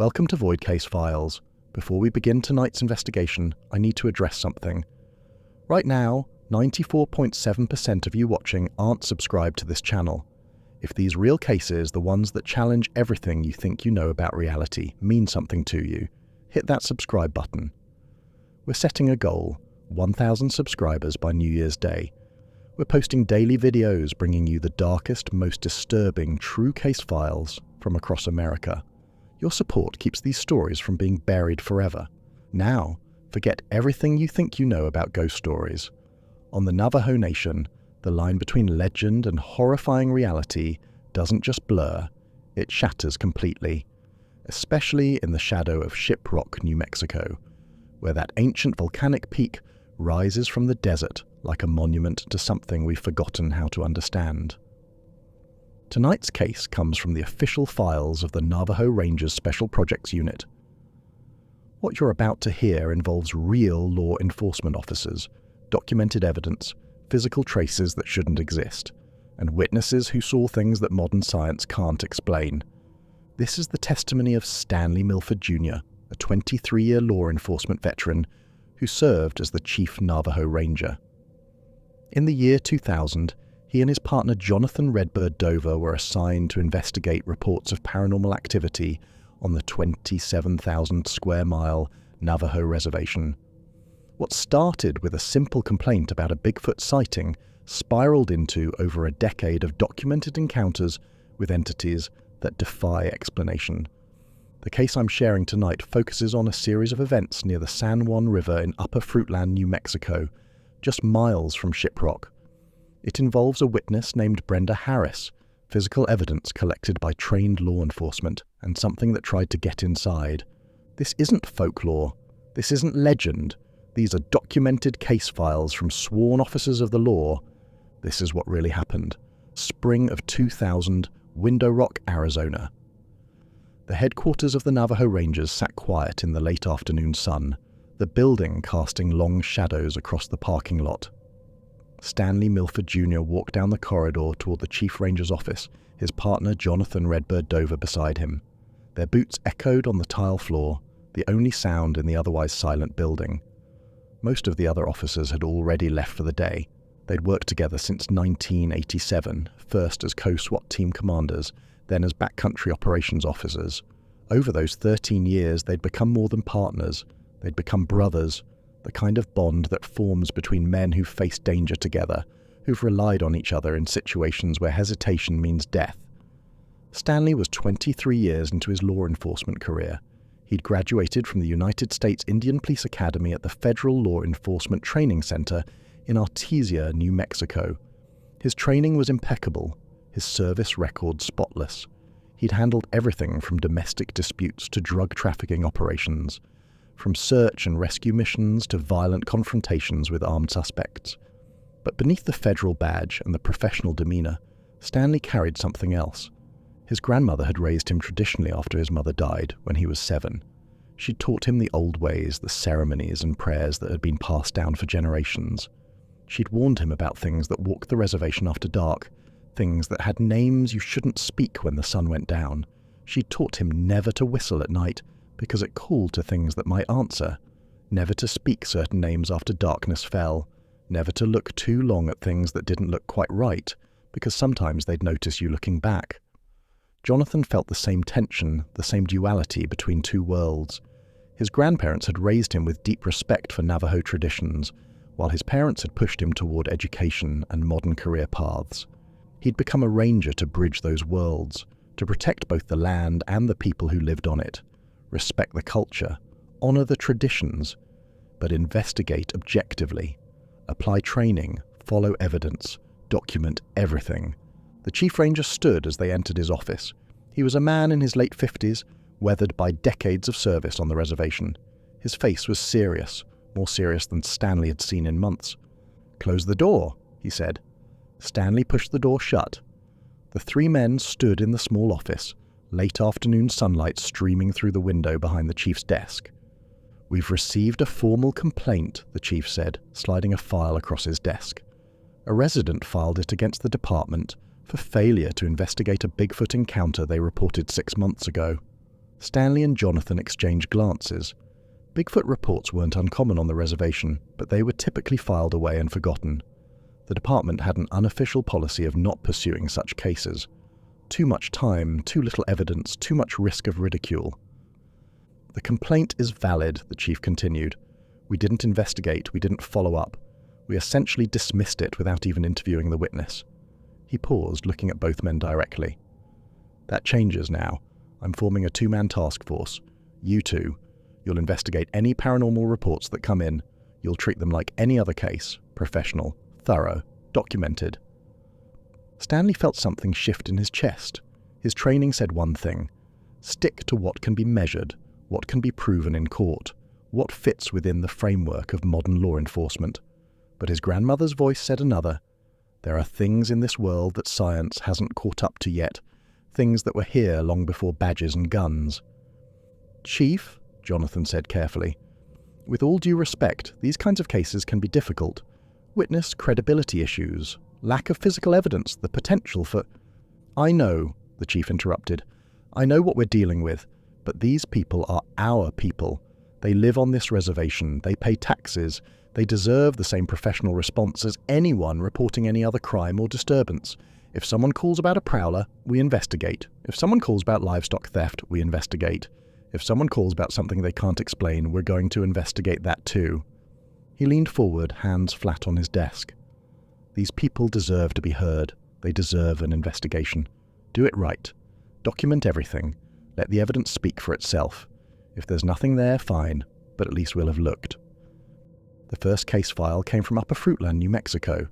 Welcome to Void Case Files. Before we begin tonight's investigation, I need to address something. Right now, 94.7% of you watching aren't subscribed to this channel. If these real cases, the ones that challenge everything you think you know about reality, mean something to you, hit that subscribe button. We're setting a goal, 1,000 subscribers by New Year's Day. We're posting daily videos bringing you the darkest, most disturbing true case files from across America. Your support keeps these stories from being buried forever. Now, forget everything you think you know about ghost stories. On the Navajo Nation, the line between legend and horrifying reality doesn't just blur, it shatters completely. Especially in the shadow of Shiprock, New Mexico, where that ancient volcanic peak rises from the desert like a monument to something we've forgotten how to understand. Tonight's case comes from the official files of the Navajo Rangers Special Projects Unit. What you're about to hear involves real law enforcement officers, documented evidence, physical traces that shouldn't exist, and witnesses who saw things that modern science can't explain. This is the testimony of Stanley Milford Jr., a 23-year law enforcement veteran who served as the Chief Navajo Ranger. In the year 2000, he and his partner Jonathan Redbird Dover were assigned to investigate reports of paranormal activity on the 27,000 square mile Navajo reservation. What started with a simple complaint about a Bigfoot sighting spiraled into over a decade of documented encounters with entities that defy explanation. The case I'm sharing tonight focuses on a series of events near the San Juan River in Upper Fruitland, New Mexico, just miles from Shiprock. It involves a witness named Brenda Harris, physical evidence collected by trained law enforcement, and something that tried to get inside. This isn't folklore. This isn't legend. These are documented case files from sworn officers of the law. This is what really happened. Spring of 2000, Window Rock, Arizona. The headquarters of the Navajo Rangers sat quiet in the late afternoon sun, the building casting long shadows across the parking lot. Stanley Milford Jr. walked down the corridor toward the Chief Ranger's office, his partner Jonathan Redbird Dover beside him. Their boots echoed on the tile floor, the only sound in the otherwise silent building. Most of the other officers had already left for the day. They'd worked together since 1987, first as co-SWAT team commanders, then as backcountry operations officers. Over those 13 years, they'd become more than partners. They'd become brothers, the kind of bond that forms between men who've faced danger together, who've relied on each other in situations where hesitation means death. Stanley was 23 years into his law enforcement career. He'd graduated from the United States Indian Police Academy at the Federal Law Enforcement Training Center in Artesia, New Mexico. His training was impeccable, his service record spotless. He'd handled everything from domestic disputes to drug trafficking operations, from search and rescue missions to violent confrontations with armed suspects. But beneath the federal badge and the professional demeanor, Stanley carried something else. His grandmother had raised him traditionally after his mother died when he was 7. She'd taught him the old ways, the ceremonies and prayers that had been passed down for generations. She'd warned him about things that walked the reservation after dark, things that had names you shouldn't speak when the sun went down. She'd taught him never to whistle at night, because it called to things that might answer, never to speak certain names after darkness fell, never to look too long at things that didn't look quite right, because sometimes they'd notice you looking back. Jonathan felt the same tension, the same duality between two worlds. His grandparents had raised him with deep respect for Navajo traditions, while his parents had pushed him toward education and modern career paths. He'd become a ranger to bridge those worlds, to protect both the land and the people who lived on it. Respect the culture, honor the traditions, but investigate objectively. Apply training, follow evidence, document everything. The Chief Ranger stood as they entered his office. He was a man in his late 50s, weathered by decades of service on the reservation. His face was serious, more serious than Stanley had seen in months. "Close the door," he said. Stanley pushed the door shut. The 3 men stood in the small office, late afternoon sunlight streaming through the window behind the chief's desk. "We've received a formal complaint," the chief said, sliding a file across his desk. A resident filed it against the department for failure to investigate a Bigfoot encounter they reported 6 months ago. Stanley and Jonathan exchanged glances. Bigfoot reports weren't uncommon on the reservation, but they were typically filed away and forgotten. The department had an unofficial policy of not pursuing such cases. Too much time, too little evidence, too much risk of ridicule. "The complaint is valid," the chief continued. "We didn't investigate, we didn't follow up. We essentially dismissed it without even interviewing the witness." He paused, looking at both men directly. "That changes now. I'm forming a two-man task force. You two. You'll investigate any paranormal reports that come in. You'll treat them like any other case. Professional, thorough, documented." Stanley felt something shift in his chest. His training said one thing: stick to what can be measured, what can be proven in court, what fits within the framework of modern law enforcement. But his grandmother's voice said another. There are things in this world that science hasn't caught up to yet, things that were here long before badges and guns. "Chief," Jonathan said carefully, "with all due respect, these kinds of cases can be difficult. Witness credibility issues, lack of physical evidence, the potential for—" "I know," the chief interrupted. "I know what we're dealing with, but these people are our people. They live on this reservation, they pay taxes, they deserve the same professional response as anyone reporting any other crime or disturbance. If someone calls about a prowler, we investigate. If someone calls about livestock theft, we investigate. If someone calls about something they can't explain, we're going to investigate that too." He leaned forward, hands flat on his desk. "These people deserve to be heard. They deserve an investigation. Do it right. Document everything. Let the evidence speak for itself. If there's nothing there, fine, but at least we'll have looked." The first case file came from Upper Fruitland, New Mexico,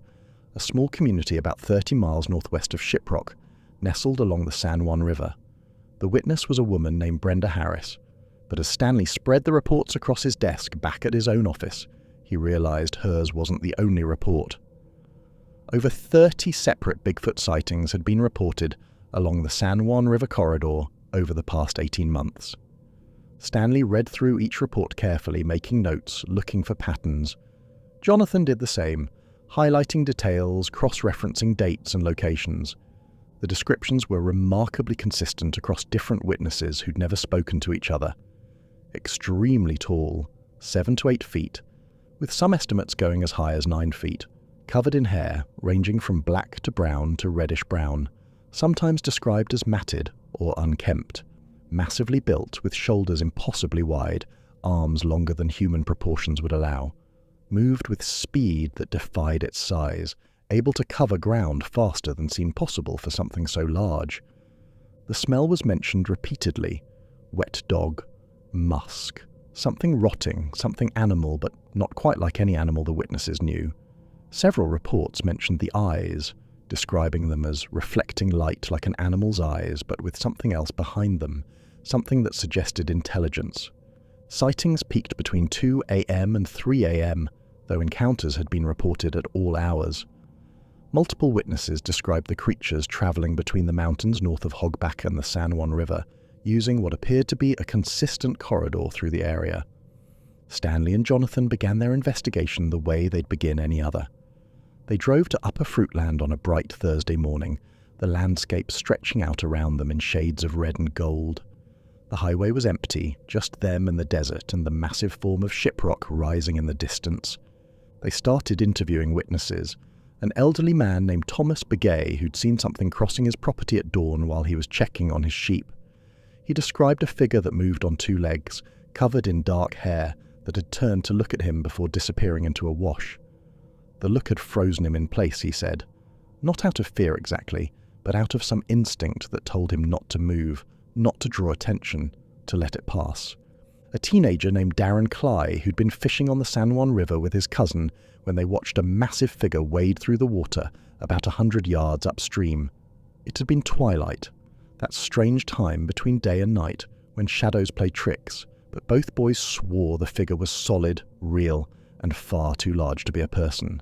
a small community about 30 miles northwest of Shiprock, nestled along the San Juan River. The witness was a woman named Brenda Harris, but as Stanley spread the reports across his desk back at his own office, he realized hers wasn't the only report. Over 30 separate Bigfoot sightings had been reported along the San Juan River corridor over the past 18 months. Stanley read through each report carefully, making notes, looking for patterns. Jonathan did the same, highlighting details, cross-referencing dates and locations. The descriptions were remarkably consistent across different witnesses who'd never spoken to each other. Extremely tall, 7 to 8 feet, with some estimates going as high as 9 feet, covered in hair ranging from black to brown to reddish-brown, sometimes described as matted or unkempt, massively built with shoulders impossibly wide, arms longer than human proportions would allow, moved with speed that defied its size, able to cover ground faster than seemed possible for something so large. The smell was mentioned repeatedly: wet dog, musk, something rotting, something animal, but not quite like any animal the witnesses knew. Several reports mentioned the eyes, describing them as reflecting light like an animal's eyes, but with something else behind them, something that suggested intelligence. Sightings peaked between 2 a.m. and 3 a.m., though encounters had been reported at all hours. Multiple witnesses described the creatures traveling between the mountains north of Hogback and the San Juan River, using what appeared to be a consistent corridor through the area. Stanley and Jonathan began their investigation the way they'd begin any other. They drove to Upper Fruitland on a bright Thursday morning, the landscape stretching out around them in shades of red and gold. The highway was empty, just them and the desert and the massive form of Shiprock rising in the distance. They started interviewing witnesses. An elderly man named Thomas Begay, who'd seen something crossing his property at dawn while he was checking on his sheep. He described a figure that moved on 2 legs, covered in dark hair, that had turned to look at him before disappearing into a wash. The look had frozen him in place, he said. Not out of fear exactly, but out of some instinct that told him not to move, not to draw attention, to let it pass. A teenager named Darren Cly, who'd been fishing on the San Juan River with his cousin when they watched a massive figure wade through the water about 100 yards upstream. It had been twilight, that strange time between day and night when shadows play tricks, but both boys swore the figure was solid, real, and far too large to be a person.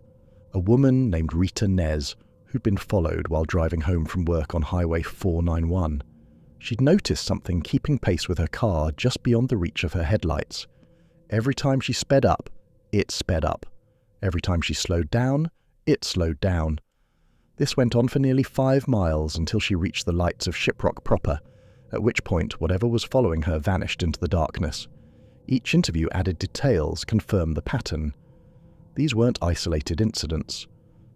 A woman named Rita Nez, who'd been followed while driving home from work on Highway 491. She'd noticed something keeping pace with her car just beyond the reach of her headlights. Every time she sped up, it sped up. Every time she slowed down, it slowed down. This went on for nearly 5 miles until she reached the lights of Shiprock proper, at which point whatever was following her vanished into the darkness. Each interview added details, confirmed the pattern. These weren't isolated incidents.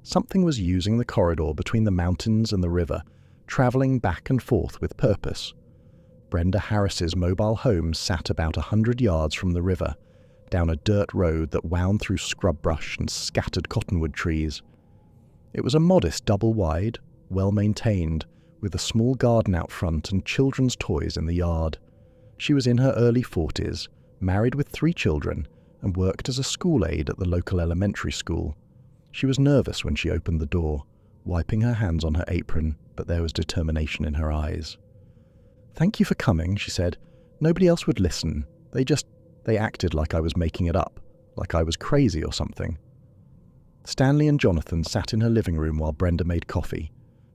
Something was using the corridor between the mountains and the river, travelling back and forth with purpose. Brenda Harris's mobile home sat about 100 yards from the river, down a dirt road that wound through scrub brush and scattered cottonwood trees. It was a modest double-wide, well-maintained, with a small garden out front and children's toys in the yard. She was in her early 40s, married with 3 children, and worked as a school aide at the local elementary school. She was nervous when she opened the door, wiping her hands on her apron, but there was determination in her eyes. "Thank you for coming," she said. "Nobody else would listen. They acted like I was making it up, like I was crazy or something." Stanley and Jonathan sat in her living room while Brenda made coffee.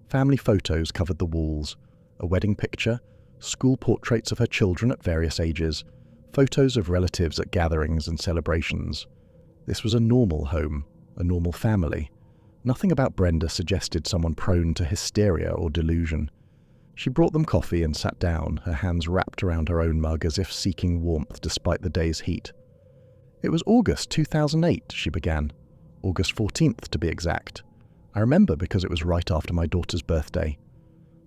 Family photos covered the walls, a wedding picture, school portraits of her children at various ages, photos of relatives at gatherings and celebrations. This was a normal home, a normal family. Nothing about Brenda suggested someone prone to hysteria or delusion. She brought them coffee and sat down, her hands wrapped around her own mug as if seeking warmth despite the day's heat. "It was August 2008, she began. August 14th, to be exact. I remember because it was right after my daughter's birthday.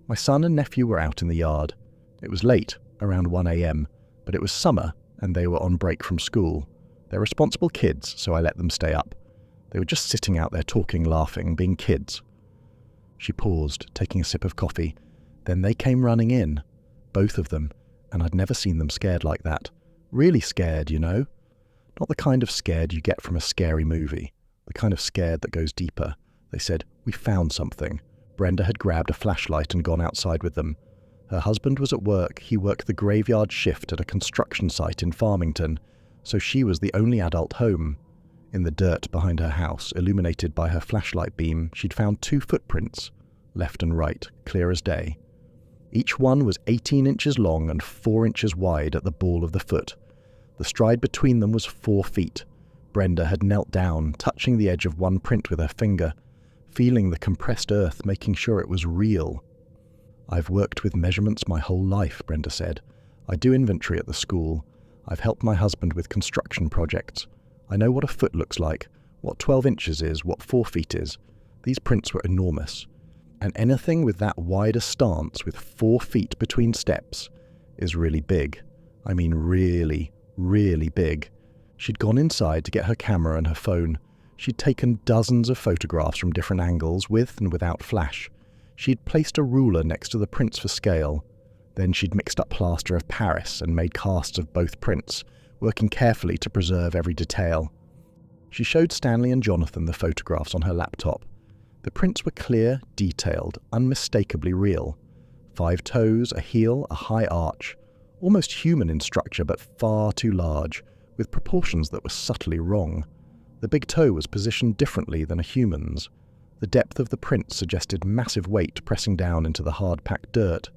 My son and nephew were out in the yard. It was late, around 1 a.m, but it was summer and they were on break from school. They're responsible kids, so I let them stay up. They were just sitting out there talking, laughing, being kids." She paused, taking a sip of coffee. Then they came running in, both of them, and I'd never seen them scared like that. Really scared, you know? Not the kind of scared you get from a scary movie, the kind of scared that goes deeper. They said, "We found something." Brenda had grabbed a flashlight and gone outside with them. Her husband was at work. He worked the graveyard shift at a construction site in Farmington, so she was the only adult home. In the dirt behind her house, illuminated by her flashlight beam, she'd found 2 footprints, left and right, clear as day. Each one was 18 inches long and 4 inches wide at the ball of the foot. The stride between them was 4 feet. Brenda had knelt down, touching the edge of one print with her finger, feeling the compressed earth, making sure it was real. "I've worked with measurements my whole life," Brenda said. "I do inventory at the school. I've helped my husband with construction projects. I know what a foot looks like, what 12 inches is, what 4 feet is. These prints were enormous. And anything with that wide a stance with 4 feet between steps is really big. I mean really, really big." She'd gone inside to get her camera and her phone. She'd taken dozens of photographs from different angles, with and without flash. She'd placed a ruler next to the prints for scale. Then she'd mixed up plaster of Paris and made casts of both prints, working carefully to preserve every detail. She showed Stanley and Jonathan the photographs on her laptop. The prints were clear, detailed, unmistakably real. 5 toes, a heel, a high arch. Almost human in structure, but far too large, with proportions that were subtly wrong. The big toe was positioned differently than a human's. The depth of the print suggested massive weight pressing down into the hard-packed dirt.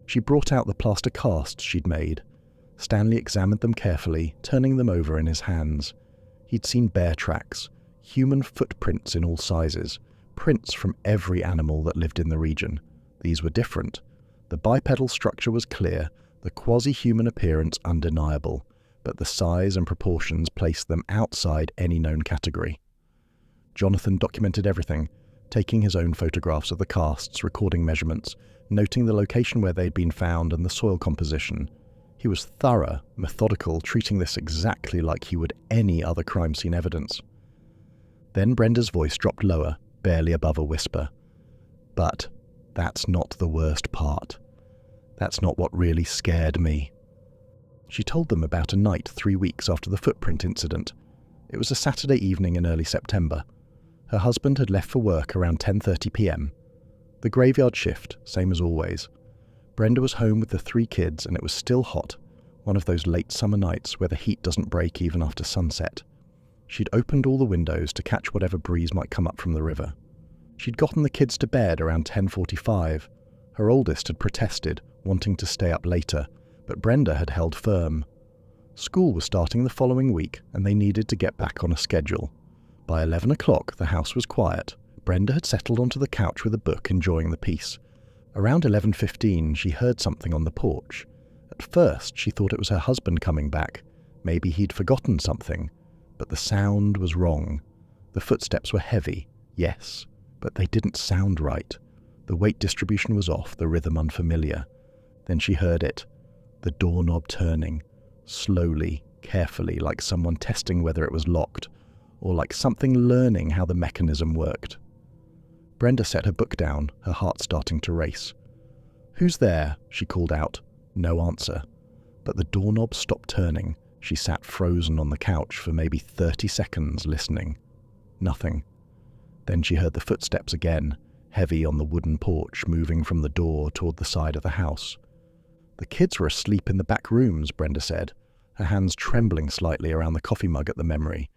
She brought out the plaster casts she'd made. Stanley examined them carefully, turning them over in his hands. He'd seen bear tracks, human footprints in all sizes, prints from every animal that lived in the region. These were different. The bipedal structure was clear, the quasi-human appearance undeniable, but the size and proportions placed them outside any known category. Jonathan documented everything, taking his own photographs of the casts, recording measurements, noting the location where they'd been found and the soil composition. He was thorough, methodical, treating this exactly like he would any other crime scene evidence. Then Brenda's voice dropped lower, barely above a whisper. "But that's not the worst part. That's not what really scared me." She told them about a night 3 weeks after the footprint incident. It was a Saturday evening in early September. Her husband had left for work around 10:30 p.m. The graveyard shift, same as always. Brenda was home with the 3 kids and it was still hot, one of those late summer nights where the heat doesn't break even after sunset. She'd opened all the windows to catch whatever breeze might come up from the river. She'd gotten the kids to bed around 10:45. Her oldest had protested, wanting to stay up later, but Brenda had held firm. School was starting the following week and they needed to get back on a schedule. By 11 o'clock, the house was quiet. Brenda had settled onto the couch with a book, enjoying the peace. Around 11:15, she heard something on the porch. At first, she thought it was her husband coming back. Maybe he'd forgotten something. But the sound was wrong. The footsteps were heavy, yes, but they didn't sound right. The weight distribution was off, the rhythm unfamiliar. Then she heard it, the doorknob turning, slowly, carefully, like someone testing whether it was locked, or like something learning how the mechanism worked. Brenda set her book down, her heart starting to race. "Who's there?" she called out. No answer. But the doorknob stopped turning. She sat frozen on the couch for maybe 30 seconds, listening. Nothing. Then she heard the footsteps again, heavy on the wooden porch, moving from the door toward the side of the house. "The kids were asleep in the back rooms," Brenda said, her hands trembling slightly around the coffee mug at the memory.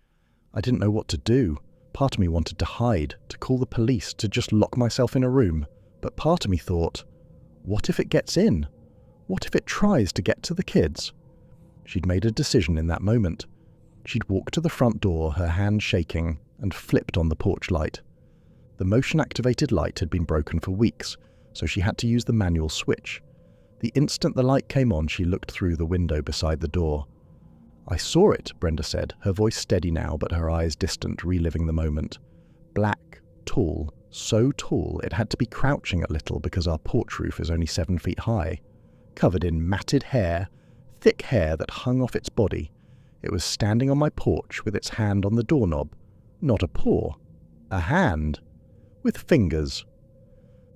"I didn't know what to do. Part of me wanted to hide, to call the police, to just lock myself in a room. But part of me thought, what if it gets in? What if it tries to get to the kids?" She'd made a decision in that moment. She'd walked to the front door, her hand shaking, and flipped on the porch light. The motion-activated light had been broken for weeks, so she had to use the manual switch. The instant the light came on, she looked through the window beside the door. "I saw it," Brenda said, her voice steady now but her eyes distant, reliving the moment. Black, tall, so tall it had to be crouching a little because our porch roof is only 7 feet high. Covered in matted hair, thick hair that hung off its body. It was standing on my porch with its hand on the doorknob. Not a paw. A hand. With fingers.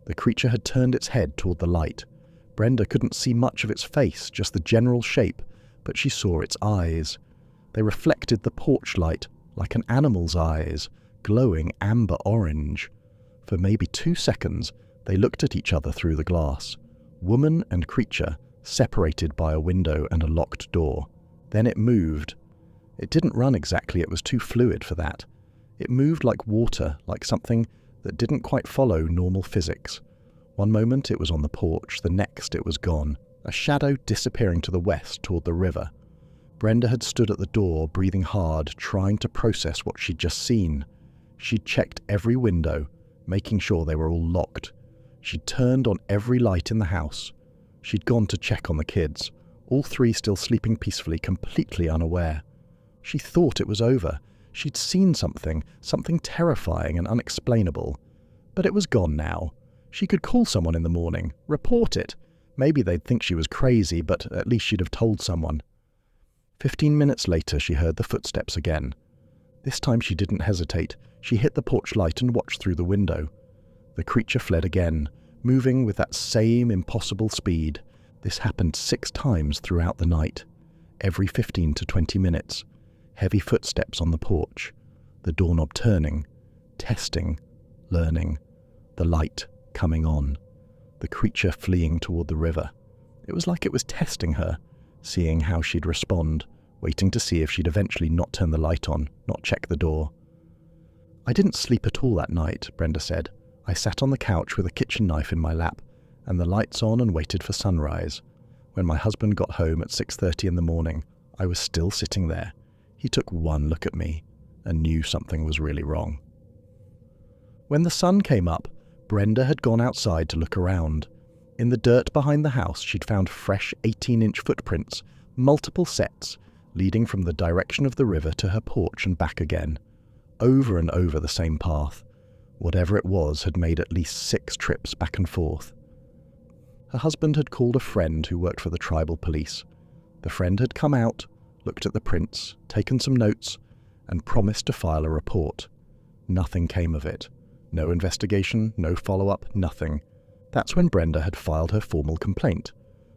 The creature had turned its head toward the light. Brenda couldn't see much of its face, just the general shape, but she saw its eyes. They reflected the porch light like an animal's eyes, glowing amber orange. For maybe 2 seconds, they looked at each other through the glass. Woman and creature, separated by a window and a locked door. Then it moved. It didn't run exactly, it was too fluid for that. It moved like water, like something that didn't quite follow normal physics. One moment it was on the porch, the next it was gone, a shadow disappearing to the west toward the river. Brenda had stood at the door, breathing hard, trying to process what she'd just seen. She'd checked every window, making sure they were all locked. She'd turned on every light in the house. She'd gone to check on the kids, all 3 still sleeping peacefully, completely unaware. She thought it was over. She'd seen something terrifying and unexplainable. But it was gone now. She could call someone in the morning, report it. Maybe they'd think she was crazy, but at least she'd have told someone. 15 minutes later, she heard the footsteps again. This time she didn't hesitate. She hit the porch light and watched through the window. The creature fled again, moving with that same impossible speed. This happened 6 times throughout the night. Every 15 to 20 minutes. Heavy footsteps on the porch. The doorknob turning. Testing. Learning. The light coming on. The creature fleeing toward the river. It was like it was testing her, seeing how she'd respond, waiting to see if she'd eventually not turn the light on, not check the door. "I didn't sleep at all that night," Brenda said. "I sat on the couch with a kitchen knife in my lap, and the lights on and waited for sunrise. When my husband got home at 6:30 in the morning, I was still sitting there. He took one look at me and knew something was really wrong." When the sun came up, Brenda had gone outside to look around. In the dirt behind the house, she'd found fresh 18-inch footprints, multiple sets, leading from the direction of the river to her porch and back again. Over and over the same path. Whatever it was had made at least 6 trips back and forth. Her husband had called a friend who worked for the tribal police. The friend had come out, looked at the prints, taken some notes, and promised to file a report. Nothing came of it. No investigation, no follow-up, nothing. That's when Brenda had filed her formal complaint.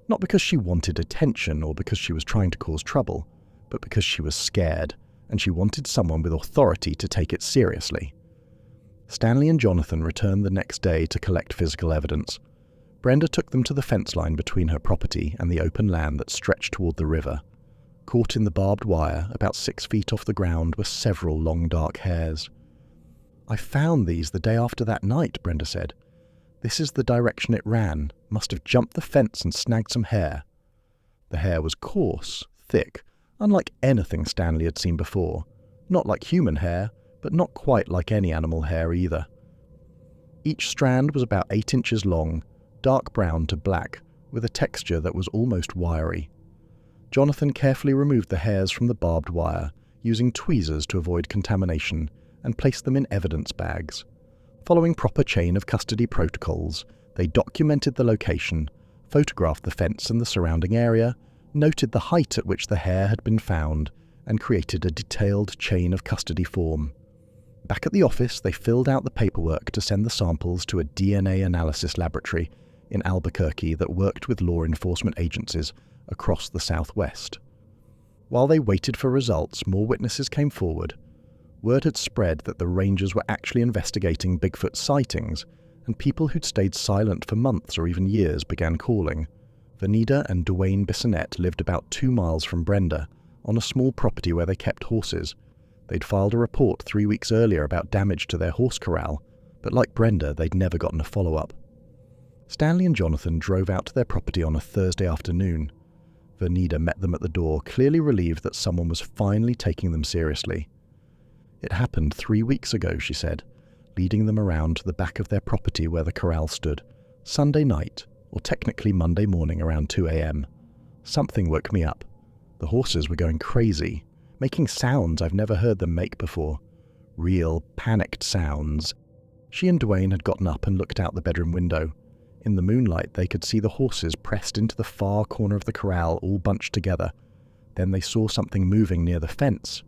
Not because she wanted attention or because she was trying to cause trouble, but because she was scared, and she wanted someone with authority to take it seriously. Stanley and Jonathan returned the next day to collect physical evidence. Brenda took them to the fence line between her property and the open land that stretched toward the river. Caught in the barbed wire, about 6 feet off the ground, were several long dark hairs. "I found these the day after that night," Brenda said. "This is the direction it ran. Must have jumped the fence and snagged some hair." The hair was coarse, thick, unlike anything Stanley had seen before. Not like human hair, but not quite like any animal hair either. Each strand was about 8 inches long, dark brown to black, with a texture that was almost wiry. Jonathan carefully removed the hairs from the barbed wire, using tweezers to avoid contamination, and placed them in evidence bags. Following proper chain of custody protocols, they documented the location, photographed the fence and the surrounding area, noted the height at which the hair had been found, and created a detailed chain of custody form. Back at the office, they filled out the paperwork to send the samples to a DNA analysis laboratory in Albuquerque that worked with law enforcement agencies across the Southwest. While they waited for results, more witnesses came forward. Word had spread that the Rangers were actually investigating Bigfoot sightings, and people who'd stayed silent for months or even years began calling. Vanita and Dwayne Bissonette lived about 2 miles from Brenda, on a small property where they kept horses. They'd filed a report 3 weeks earlier about damage to their horse corral, but like Brenda, they'd never gotten a follow-up. Stanley and Jonathan drove out to their property on a Thursday afternoon. Vanita met them at the door, clearly relieved that someone was finally taking them seriously. It happened 3 weeks ago, she said, leading them around to the back of their property where the corral stood, Sunday night, or technically Monday morning around 2 a.m. Something woke me up. The horses were going crazy, making sounds I've never heard them make before. Real, panicked sounds. She and Dwayne had gotten up and looked out the bedroom window. In the moonlight, they could see the horses pressed into the far corner of the corral, all bunched together. Then they saw something moving near the fence.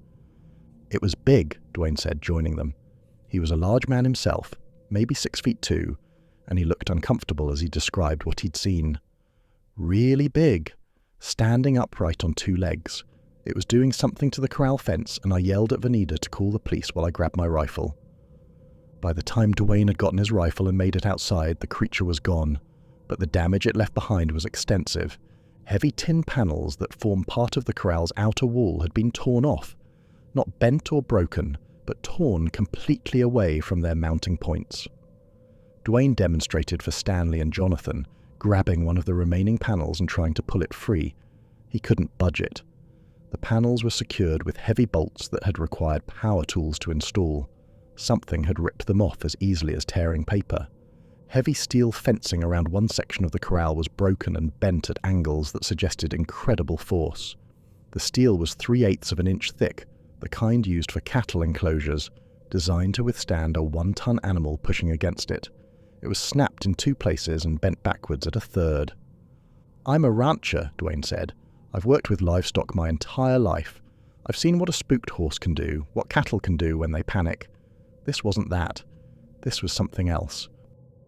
It was big, Dwayne said, joining them. He was a large man himself, maybe 6'2", and he looked uncomfortable as he described what he'd seen. Really big, standing upright on 2 legs. It was doing something to the corral fence, and I yelled at Vanita to call the police while I grabbed my rifle. By the time Dwayne had gotten his rifle and made it outside, the creature was gone, but the damage it left behind was extensive. Heavy tin panels that formed part of the corral's outer wall had been torn off, not bent or broken, but torn completely away from their mounting points. Dwayne demonstrated for Stanley and Jonathan, grabbing one of the remaining panels and trying to pull it free. He couldn't budge it. The panels were secured with heavy bolts that had required power tools to install. Something had ripped them off as easily as tearing paper. Heavy steel fencing around one section of the corral was broken and bent at angles that suggested incredible force. The steel was 3/8 of an inch thick, the kind used for cattle enclosures, designed to withstand a 1-ton animal pushing against it. It was snapped in 2 places and bent backwards at a third. "I'm a rancher," Dwayne said. "I've worked with livestock my entire life. I've seen what a spooked horse can do, what cattle can do when they panic. This wasn't that. This was something else.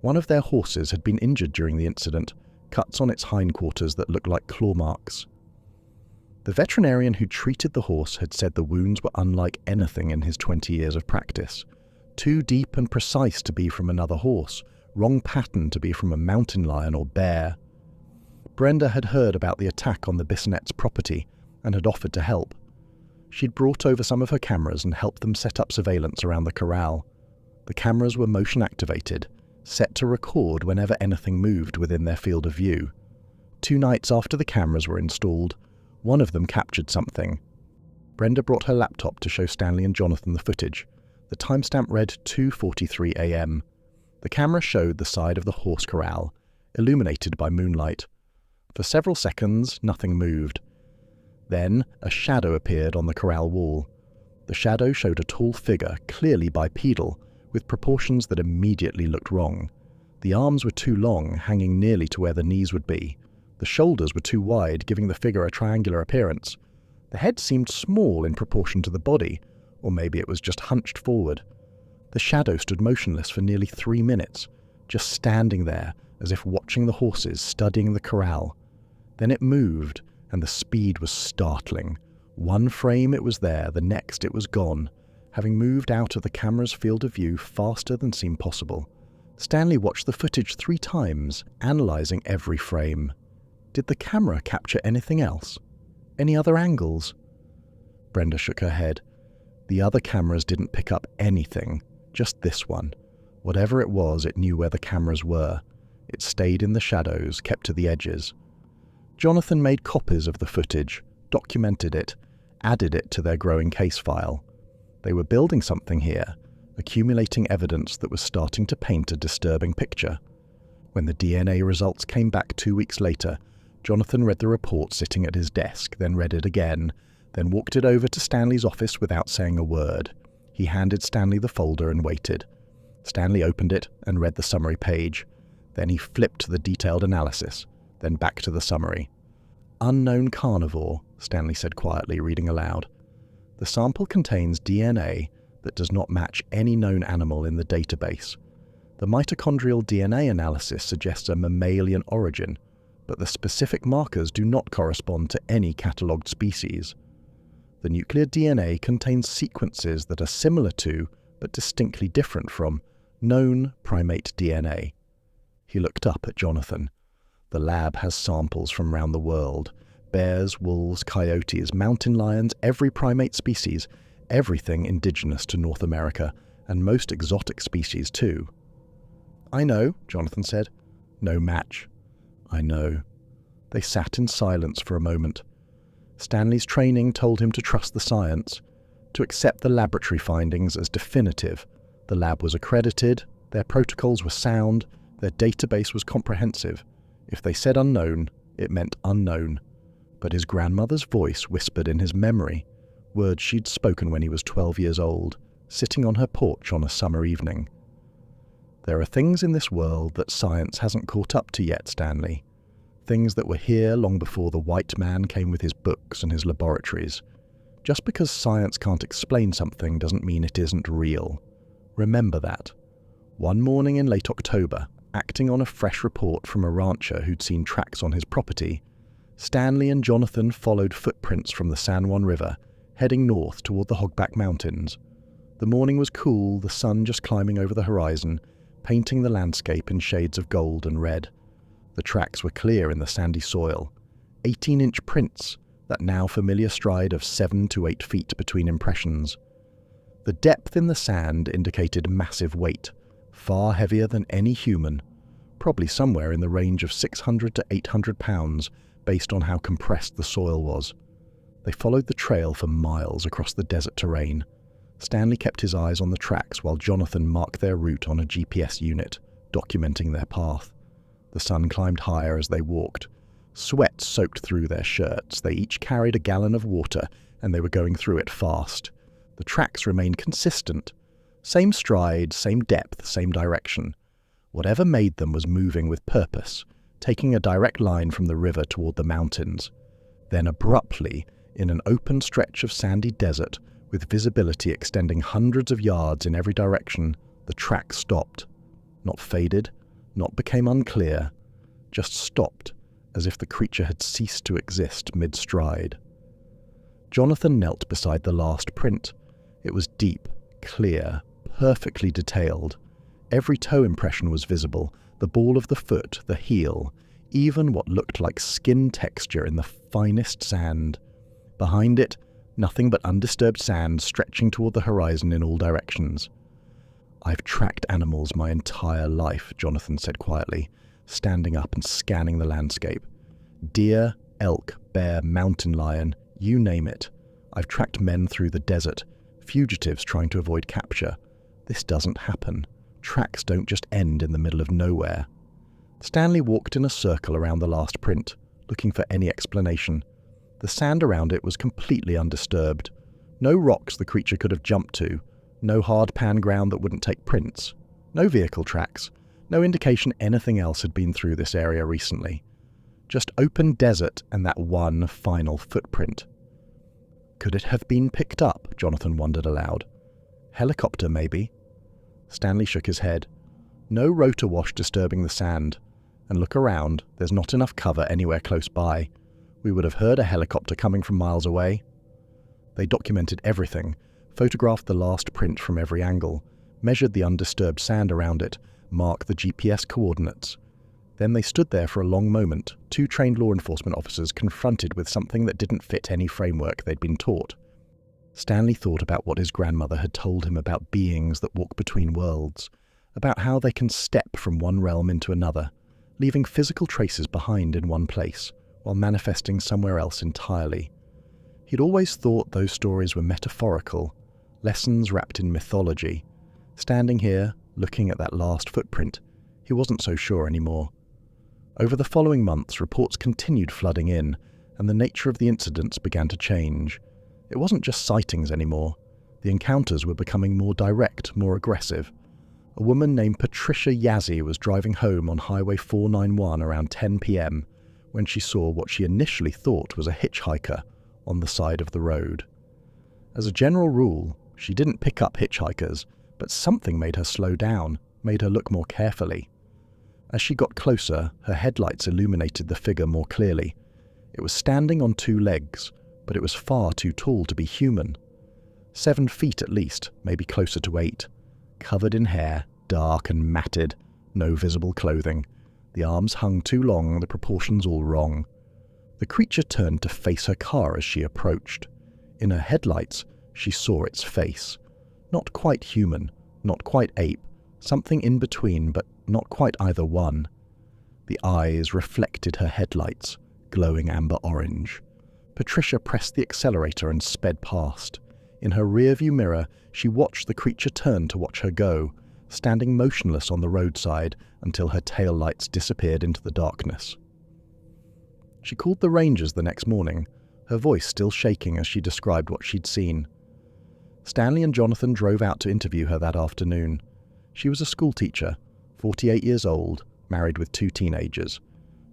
One of their horses had been injured during the incident, cuts on its hindquarters that looked like claw marks. The veterinarian who treated the horse had said the wounds were unlike anything in his 20 years of practice. Too deep and precise to be from another horse, wrong pattern to be from a mountain lion or bear. Brenda had heard about the attack on the Bissonette's property and had offered to help. She'd brought over some of her cameras and helped them set up surveillance around the corral. The cameras were motion-activated, set to record whenever anything moved within their field of view. 2 nights after the cameras were installed, one of them captured something. Brenda brought her laptop to show Stanley and Jonathan the footage. The timestamp read 2:43 a.m. The camera showed the side of the horse corral, illuminated by moonlight. For several seconds, nothing moved. Then, a shadow appeared on the corral wall. The shadow showed a tall figure, clearly bipedal, with proportions that immediately looked wrong. The arms were too long, hanging nearly to where the knees would be. The shoulders were too wide, giving the figure a triangular appearance. The head seemed small in proportion to the body, or maybe it was just hunched forward. The shadow stood motionless for nearly 3 minutes, just standing there, as if watching the horses, studying the corral. Then it moved, and the speed was startling. One frame it was there, the next it was gone, having moved out of the camera's field of view faster than seemed possible. Stanley watched the footage 3 times, analysing every frame. Did the camera capture anything else? Any other angles? Brenda shook her head. The other cameras didn't pick up anything, just this one. Whatever it was, it knew where the cameras were. It stayed in the shadows, kept to the edges. Jonathan made copies of the footage, documented it, added it to their growing case file. They were building something here, accumulating evidence that was starting to paint a disturbing picture. When the DNA results came back 2 weeks later, Jonathan read the report sitting at his desk, then read it again, then walked it over to Stanley's office without saying a word. He handed Stanley the folder and waited. Stanley opened it and read the summary page. Then he flipped to the detailed analysis, then back to the summary. "Unknown carnivore," Stanley said quietly, reading aloud. "The sample contains DNA that does not match any known animal in the database. The mitochondrial DNA analysis suggests a mammalian origin, but the specific markers do not correspond to any catalogued species. The nuclear DNA contains sequences that are similar to, but distinctly different from, known primate DNA." He looked up at Jonathan. "The lab has samples from around the world. Bears, wolves, coyotes, mountain lions, every primate species, everything indigenous to North America, and most exotic species too." "I know," Jonathan said. "No match." "I know." They sat in silence for a moment. Stanley's training told him to trust the science, to accept the laboratory findings as definitive. The lab was accredited, their protocols were sound, their database was comprehensive. If they said unknown, it meant unknown. But his grandmother's voice whispered in his memory, words she'd spoken when he was 12 years old, sitting on her porch on a summer evening. "There are things in this world that science hasn't caught up to yet, Stanley. Things that were here long before the white man came with his books and his laboratories. Just because science can't explain something doesn't mean it isn't real. Remember that." One morning in late October, acting on a fresh report from a rancher who'd seen tracks on his property, Stanley and Jonathan followed footprints from the San Juan River, heading north toward the Hogback Mountains. The morning was cool, the sun just climbing over the horizon, painting the landscape in shades of gold and red. The tracks were clear in the sandy soil, 18-inch prints, that now familiar stride of 7 to 8 feet between impressions. The depth in the sand indicated massive weight, far heavier than any human, probably somewhere in the range of 600 to 800 pounds based on how compressed the soil was. They followed the trail for miles across the desert terrain. Stanley kept his eyes on the tracks while Jonathan marked their route on a GPS unit, documenting their path. The sun climbed higher as they walked. Sweat soaked through their shirts. They each carried a gallon of water, and they were going through it fast. The tracks remained consistent. Same stride, same depth, same direction. Whatever made them was moving with purpose, taking a direct line from the river toward the mountains. Then abruptly, in an open stretch of sandy desert, with visibility extending hundreds of yards in every direction, the track stopped. Not faded, not became unclear, just stopped, as if the creature had ceased to exist mid-stride. Jonathan knelt beside the last print. It was deep, clear, perfectly detailed. Every toe impression was visible, the ball of the foot, the heel, even what looked like skin texture in the finest sand. Behind it, nothing but undisturbed sand stretching toward the horizon in all directions. "I've tracked animals my entire life," Jonathan said quietly, standing up and scanning the landscape. "Deer, elk, bear, mountain lion, you name it. I've tracked men through the desert, fugitives trying to avoid capture. This doesn't happen. Tracks don't just end in the middle of nowhere." Stanley walked in a circle around the last print, looking for any explanation. The sand around it was completely undisturbed. No rocks the creature could have jumped to, no hard pan ground that wouldn't take prints, no vehicle tracks, no indication anything else had been through this area recently. Just open desert and that one final footprint. Could it have been picked up? Jonathan wondered aloud. Helicopter, maybe? Stanley shook his head. No rotor wash disturbing the sand. And look around, there's not enough cover anywhere close by. We would have heard a helicopter coming from miles away. They documented everything, photographed the last print from every angle, measured the undisturbed sand around it, marked the GPS coordinates. Then they stood there for a long moment, two trained law enforcement officers confronted with something that didn't fit any framework they'd been taught. Stanley thought about what his grandmother had told him about beings that walk between worlds, about how they can step from one realm into another, leaving physical traces behind in one place, while manifesting somewhere else entirely. He'd always thought those stories were metaphorical, lessons wrapped in mythology. Standing here, looking at that last footprint, He wasn't so sure anymore. Over the following months, reports continued flooding in, and the nature of the incidents began to change. It wasn't just sightings anymore. The encounters were becoming more direct, more aggressive. A woman named Patricia Yazzie was driving home on Highway 491 around 10 p.m. when she saw what she initially thought was a hitchhiker on the side of the road. As a general rule, she didn't pick up hitchhikers, but something made her slow down, made her look more carefully. As she got closer, her headlights illuminated the figure more clearly. It was standing on 2 legs, but it was far too tall to be human. 7 feet at least, maybe closer to 8. Covered in hair, dark and matted, no visible clothing. The arms hung too long, the proportions all wrong. The creature turned to face her car as she approached. In her headlights, she saw its face. Not quite human, not quite ape, something in between, but not quite either one. The eyes reflected her headlights, glowing amber orange. Patricia pressed the accelerator and sped past. In her rearview mirror, she watched the creature turn to watch her go, standing motionless on the roadside until her tail lights disappeared into the darkness. She called the Rangers the next morning, her voice still shaking as she described what she'd seen. Stanley and Jonathan drove out to interview her that afternoon. She was a schoolteacher, 48 years old, married with 2 teenagers.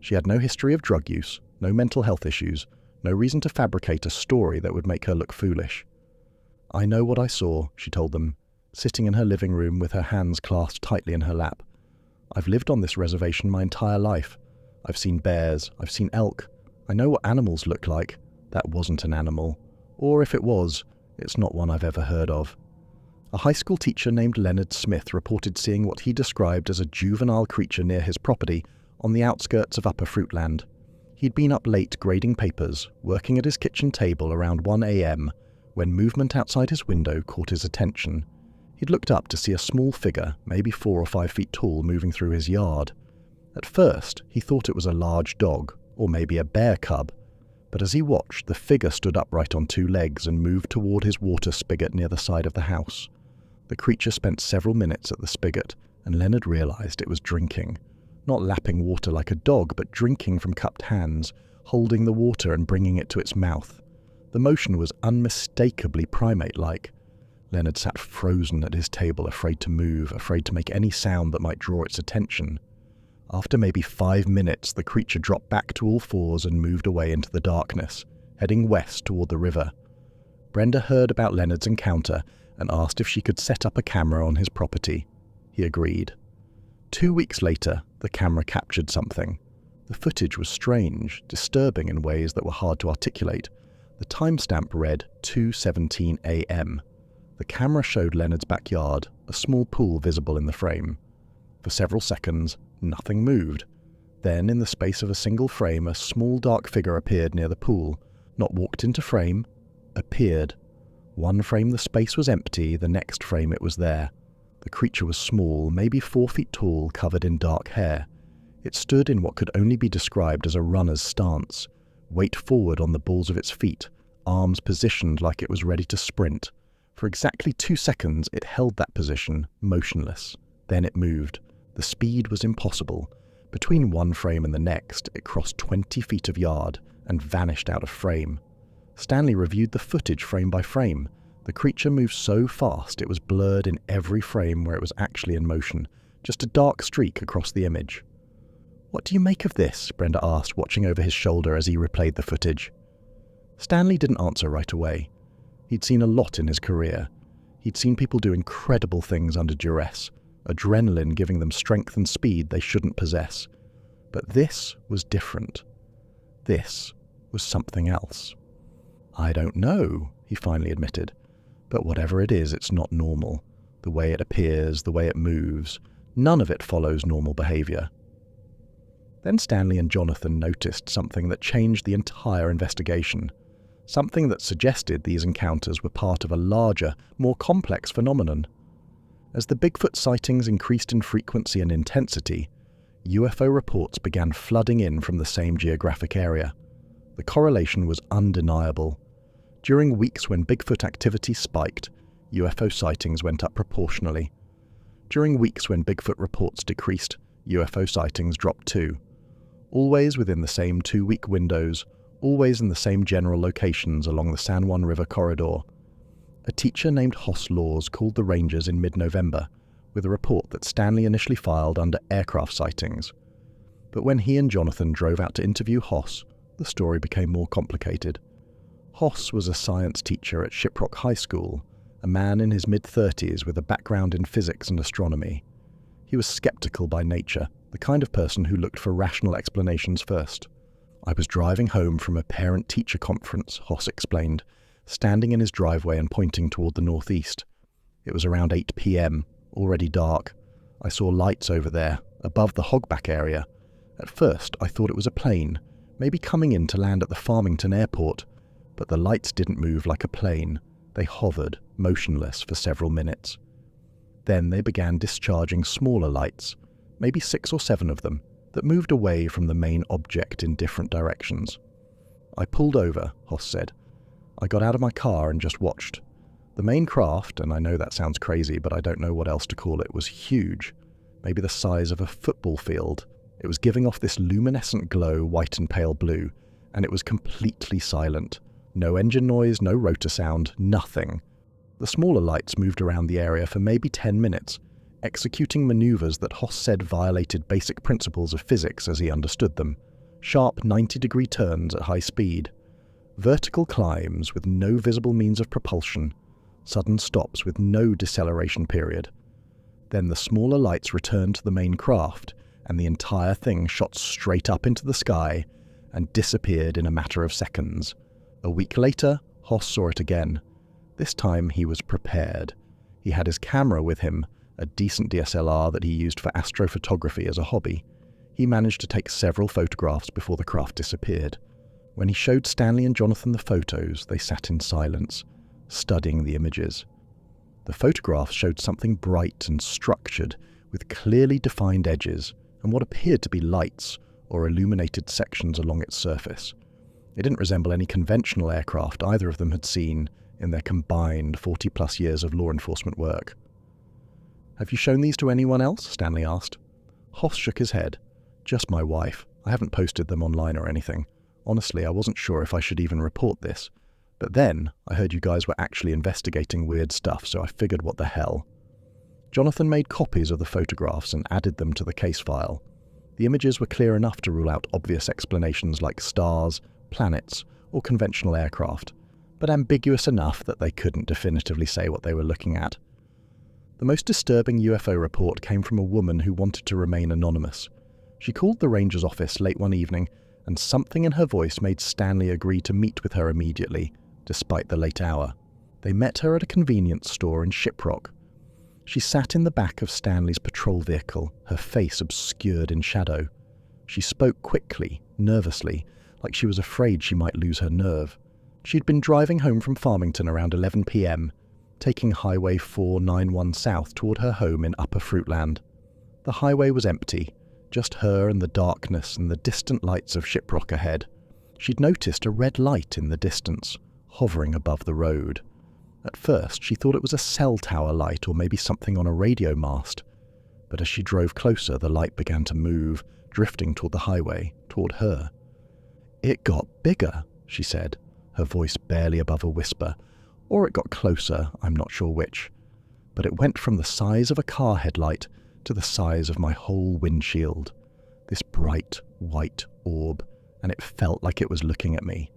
She had no history of drug use, no mental health issues, no reason to fabricate a story that would make her look foolish. "I know what I saw," she told them, sitting in her living room with her hands clasped tightly in her lap. "I've lived on this reservation my entire life. I've seen bears, I've seen elk. I know what animals look like. That wasn't an animal. Or if it was, it's not one I've ever heard of." A high school teacher named Leonard Smith reported seeing what he described as a juvenile creature near his property on the outskirts of Upper Fruitland. He'd been up late grading papers, working at his kitchen table around 1 a.m., when movement outside his window caught his attention. He'd looked up to see a small figure, maybe 4 or 5 feet tall, moving through his yard. At first, he thought it was a large dog, or maybe a bear cub, but as he watched, the figure stood upright on 2 legs and moved toward his water spigot near the side of the house. The creature spent several minutes at the spigot, and Leonard realized it was drinking. Not lapping water like a dog, but drinking from cupped hands, holding the water and bringing it to its mouth. The motion was unmistakably primate-like. Leonard sat frozen at his table, afraid to move, afraid to make any sound that might draw its attention. After maybe 5 minutes, the creature dropped back to all fours and moved away into the darkness, heading west toward the river. Brenda heard about Leonard's encounter and asked if she could set up a camera on his property. He agreed. 2 weeks later, the camera captured something. The footage was strange, disturbing in ways that were hard to articulate. The timestamp read 2:17 a.m. The camera showed Leonard's backyard, a small pool visible in the frame. For several seconds, nothing moved. Then, in the space of a single frame, a small dark figure appeared near the pool. Not walked into frame, appeared. One frame the space was empty, the next frame it was there. The creature was small, maybe 4 feet tall, covered in dark hair. It stood in what could only be described as a runner's stance, weight forward on the balls of its feet, arms positioned like it was ready to sprint. For exactly 2 seconds it held that position, motionless. Then it moved. The speed was impossible. Between one frame and the next, it crossed 20 feet of yard and vanished out of frame. Stanley reviewed the footage frame by frame. The creature moved so fast it was blurred in every frame where it was actually in motion, just a dark streak across the image. "What do you make of this?" Brenda asked, watching over his shoulder as he replayed the footage. Stanley didn't answer right away. He'd seen a lot in his career. He'd seen people do incredible things under duress, adrenaline giving them strength and speed they shouldn't possess. But this was different. This was something else. "I don't know," he finally admitted. "But whatever it is, it's not normal. The way it appears, the way it moves, none of it follows normal behavior." Then Stanley and Jonathan noticed something that changed the entire investigation. Something that suggested these encounters were part of a larger, more complex phenomenon. As the Bigfoot sightings increased in frequency and intensity, UFO reports began flooding in from the same geographic area. The correlation was undeniable. During weeks when Bigfoot activity spiked, UFO sightings went up proportionally. During weeks when Bigfoot reports decreased, UFO sightings dropped too. Always within the same 2-week windows, always in the same general locations along the San Juan River corridor. A teacher named Hoss Laws called the Rangers in mid-November with a report that Stanley initially filed under aircraft sightings. But when he and Jonathan drove out to interview Hoss, the story became more complicated. Hoss was a science teacher at Shiprock High School, a man in his mid-30s with a background in physics and astronomy. He was skeptical by nature, the kind of person who looked for rational explanations first. "I was driving home from a parent-teacher conference," Hoss explained, standing in his driveway and pointing toward the northeast. "It was around 8 p.m, already dark. I saw lights over there, above the hogback area. At first, I thought it was a plane, maybe coming in to land at the Farmington airport, but the lights didn't move like a plane. They hovered, motionless, for several minutes. Then they began discharging smaller lights, maybe 6 or 7 of them, that moved away from the main object in different directions. I pulled over," Hoss said. "I got out of my car and just watched. The main craft, and I know that sounds crazy, but I don't know what else to call it, was huge, maybe the size of a football field. It was giving off this luminescent glow, white and pale blue, and it was completely silent. No engine noise, no rotor sound, nothing. The smaller lights moved around the area for maybe 10 minutes, executing maneuvers that Hoss said violated basic principles of physics as he understood them. Sharp 90-degree turns at high speed, vertical climbs with no visible means of propulsion, sudden stops with no deceleration period. Then the smaller lights returned to the main craft, and the entire thing shot straight up into the sky and disappeared in a matter of seconds. A week later, Hoss saw it again. This time he was prepared. He had his camera with him, a decent DSLR that he used for astrophotography as a hobby. He managed to take several photographs before the craft disappeared. When he showed Stanley and Jonathan the photos, they sat in silence, studying the images. The photographs showed something bright and structured, with clearly defined edges, and what appeared to be lights or illuminated sections along its surface. It didn't resemble any conventional aircraft either of them had seen in their combined 40-plus years of law enforcement work. "Have you shown these to anyone else?" Stanley asked. Hoss shook his head. "Just my wife. I haven't posted them online or anything. Honestly, I wasn't sure if I should even report this. But then, I heard you guys were actually investigating weird stuff, so I figured what the hell." Jonathan made copies of the photographs and added them to the case file. The images were clear enough to rule out obvious explanations like stars, planets, or conventional aircraft, but ambiguous enough that they couldn't definitively say what they were looking at. The most disturbing UFO report came from a woman who wanted to remain anonymous. She called the Rangers office late one evening, and something in her voice made Stanley agree to meet with her immediately, despite the late hour. They met her at a convenience store in Shiprock. She sat in the back of Stanley's patrol vehicle, her face obscured in shadow. She spoke quickly, nervously, like she was afraid she might lose her nerve. She'd been driving home from Farmington around 11 p.m., taking Highway 491 south toward her home in Upper Fruitland. The highway was empty, just her and the darkness and the distant lights of Shiprock ahead. She'd noticed a red light in the distance, hovering above the road. At first, she thought it was a cell tower light or maybe something on a radio mast. But as she drove closer, the light began to move, drifting toward the highway, toward her. "It got bigger," she said, her voice barely above a whisper. Or it got closer, I'm not sure which. But it went from the size of a car headlight to the size of my whole windshield. This bright, white orb, and it felt like it was looking at me.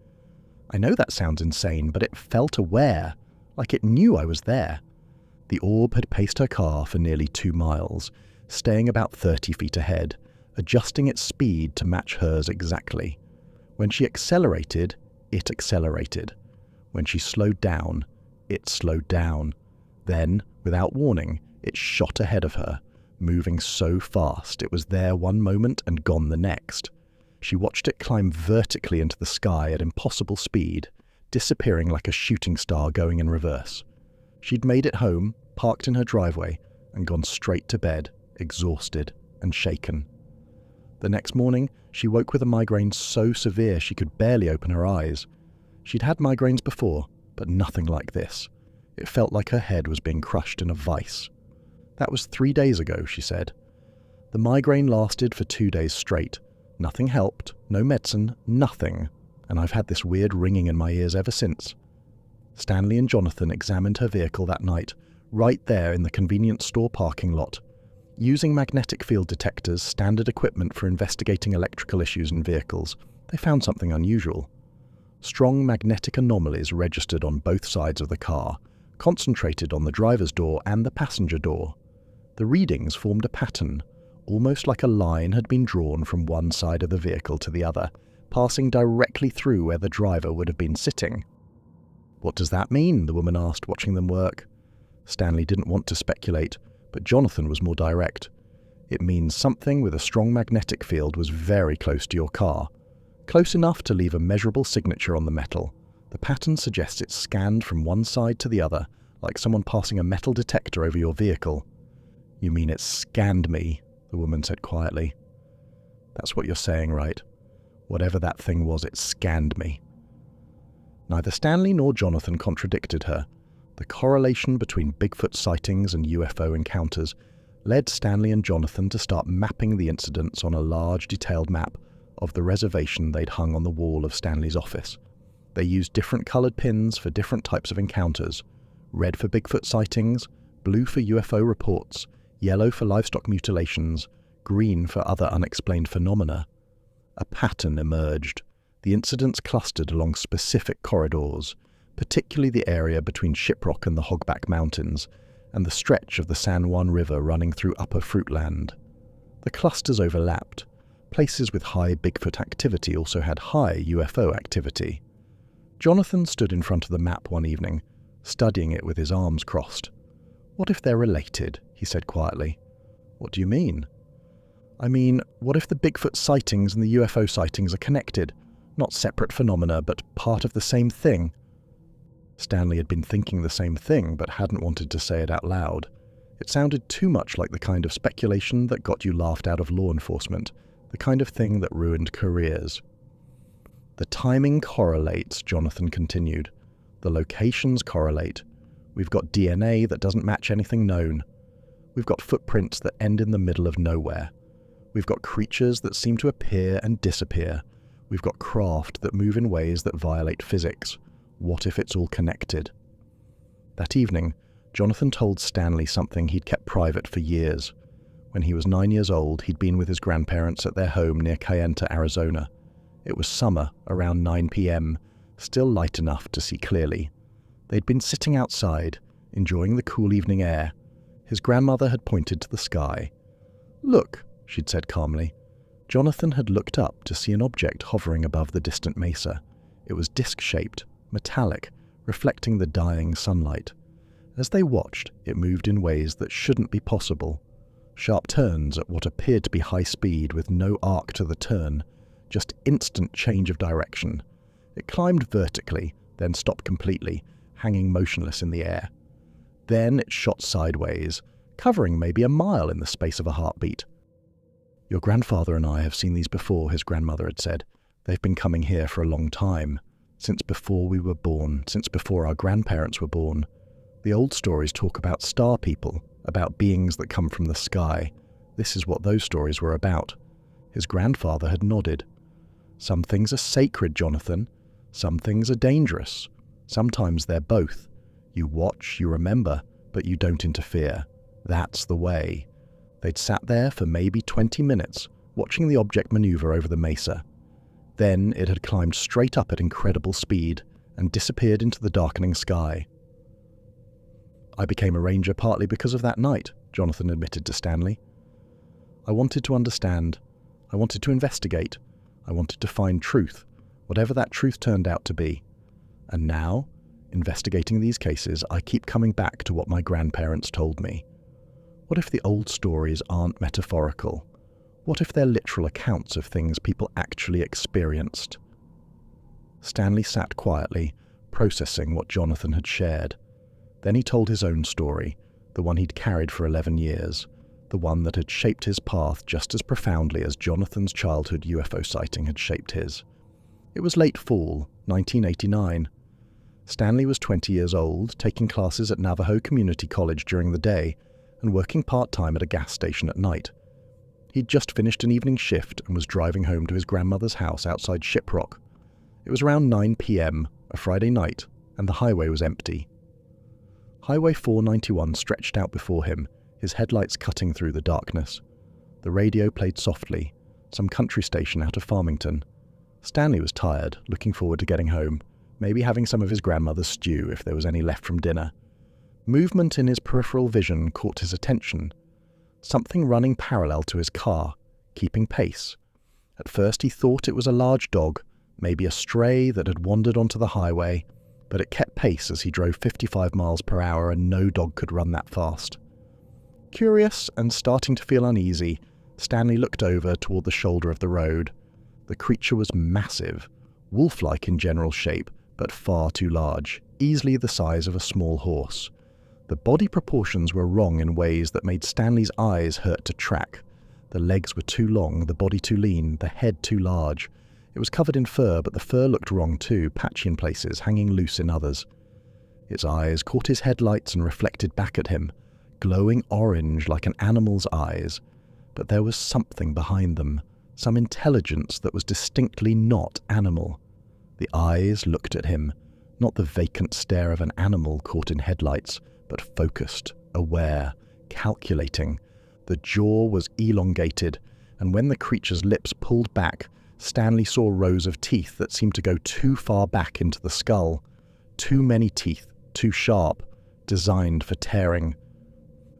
I know that sounds insane, but it felt aware, like it knew I was there. The orb had paced her car for nearly 2 miles, staying about 30 feet ahead, adjusting its speed to match hers exactly. When she accelerated, it accelerated. When she slowed down, it slowed down. Then, without warning, it shot ahead of her, moving so fast it was there one moment and gone the next. She watched it climb vertically into the sky at impossible speed, disappearing like a shooting star going in reverse. She'd made it home, parked in her driveway, and gone straight to bed, exhausted and shaken. The next morning, she woke with a migraine so severe she could barely open her eyes. She'd had migraines before, but nothing like this. It felt like her head was being crushed in a vice. That was 3 days ago, she said. The migraine lasted for 2 days straight. Nothing helped, no medicine, nothing, and I've had this weird ringing in my ears ever since. Stanley and Jonathan examined her vehicle that night, right there in the convenience store parking lot. Using magnetic field detectors, standard equipment for investigating electrical issues in vehicles, they found something unusual. Strong magnetic anomalies registered on both sides of the car, concentrated on the driver's door and the passenger door. The readings formed a pattern, almost like a line had been drawn from one side of the vehicle to the other, passing directly through where the driver would have been sitting. "What does that mean?" the woman asked, watching them work. Stanley didn't want to speculate, but Jonathan was more direct. "It means something with a strong magnetic field was very close to your car. Close enough to leave a measurable signature on the metal. The pattern suggests it's scanned from one side to the other, like someone passing a metal detector over your vehicle." "You mean it scanned me?" the woman said quietly. "That's what you're saying, right? Whatever that thing was, it scanned me." Neither Stanley nor Jonathan contradicted her. The correlation between Bigfoot sightings and UFO encounters led Stanley and Jonathan to start mapping the incidents on a large, detailed map of the reservation they'd hung on the wall of Stanley's office. They used different coloured pins for different types of encounters: red for Bigfoot sightings, blue for UFO reports, yellow for livestock mutilations, green for other unexplained phenomena. A pattern emerged. The incidents clustered along specific corridors, particularly the area between Shiprock and the Hogback Mountains, and the stretch of the San Juan River running through Upper Fruitland. The clusters overlapped. Places with high Bigfoot activity also had high UFO activity. Jonathan stood in front of the map one evening, studying it with his arms crossed. "What if they're related?" he said quietly. "What do you mean?" "I mean, what if the Bigfoot sightings and the UFO sightings are connected? Not separate phenomena, but part of the same thing?" Stanley had been thinking the same thing, but hadn't wanted to say it out loud. It sounded too much like the kind of speculation that got you laughed out of law enforcement, the kind of thing that ruined careers. "The timing correlates," Jonathan continued. "The locations correlate. We've got DNA that doesn't match anything known. We've got footprints that end in the middle of nowhere. We've got creatures that seem to appear and disappear. We've got craft that move in ways that violate physics. What if it's all connected?" That evening, Jonathan told Stanley something he'd kept private for years. When he was 9 years old, he'd been with his grandparents at their home near Kayenta, Arizona. It was summer, around 9 p.m., still light enough to see clearly. They'd been sitting outside, enjoying the cool evening air. His grandmother had pointed to the sky. "Look," she'd said calmly. Jonathan had looked up to see an object hovering above the distant mesa. It was disc-shaped, metallic, reflecting the dying sunlight. As they watched, it moved in ways that shouldn't be possible. Sharp turns at what appeared to be high speed with no arc to the turn, just instant change of direction. It climbed vertically, then stopped completely, hanging motionless in the air. Then it shot sideways, covering maybe a mile in the space of a heartbeat. "Your grandfather and I have seen these before," his grandmother had said. "They've been coming here for a long time. Since before we were born, since before our grandparents were born. The old stories talk about star people, about beings that come from the sky. This is what those stories were about." His grandfather had nodded. "Some things are sacred, Jonathan. Some things are dangerous. Sometimes they're both. You watch, you remember, but you don't interfere. That's the way." They'd sat there for maybe 20 minutes, watching the object maneuver over the mesa. Then it had climbed straight up at incredible speed and disappeared into the darkening sky. "I became a ranger partly because of that night," Jonathan admitted to Stanley. "I wanted to understand. I wanted to investigate. I wanted to find truth, whatever that truth turned out to be. And now, investigating these cases, I keep coming back to what my grandparents told me. What if the old stories aren't metaphorical? What if they're literal accounts of things people actually experienced?" Stanley sat quietly, processing what Jonathan had shared. Then he told his own story, the one he'd carried for 11 years, the one that had shaped his path just as profoundly as Jonathan's childhood UFO sighting had shaped his. It was late fall, 1989. Stanley was 20 years old, taking classes at Navajo Community College during the day and working part-time at a gas station at night. He'd just finished an evening shift and was driving home to his grandmother's house outside Shiprock. It was around 9 p.m, a Friday night, and the highway was empty. Highway 491 stretched out before him, his headlights cutting through the darkness. The radio played softly, some country station out of Farmington. Stanley was tired, looking forward to getting home, maybe having some of his grandmother's stew if there was any left from dinner. Movement in his peripheral vision caught his attention. Something running parallel to his car, keeping pace. At first he thought it was a large dog, maybe a stray that had wandered onto the highway, but it kept pace as he drove 55 miles per hour and no dog could run that fast. Curious and starting to feel uneasy, Stanley looked over toward the shoulder of the road. The creature was massive, wolf-like in general shape, but far too large, easily the size of a small horse. The body proportions were wrong in ways that made Stanley's eyes hurt to track. The legs were too long, the body too lean, the head too large. It was covered in fur, but the fur looked wrong too, patchy in places, hanging loose in others. Its eyes caught his headlights and reflected back at him, glowing orange like an animal's eyes. But there was something behind them, some intelligence that was distinctly not animal. The eyes looked at him, not the vacant stare of an animal caught in headlights, but focused, aware, calculating. The jaw was elongated, and when the creature's lips pulled back, Stanley saw rows of teeth that seemed to go too far back into the skull. Too many teeth, too sharp, designed for tearing.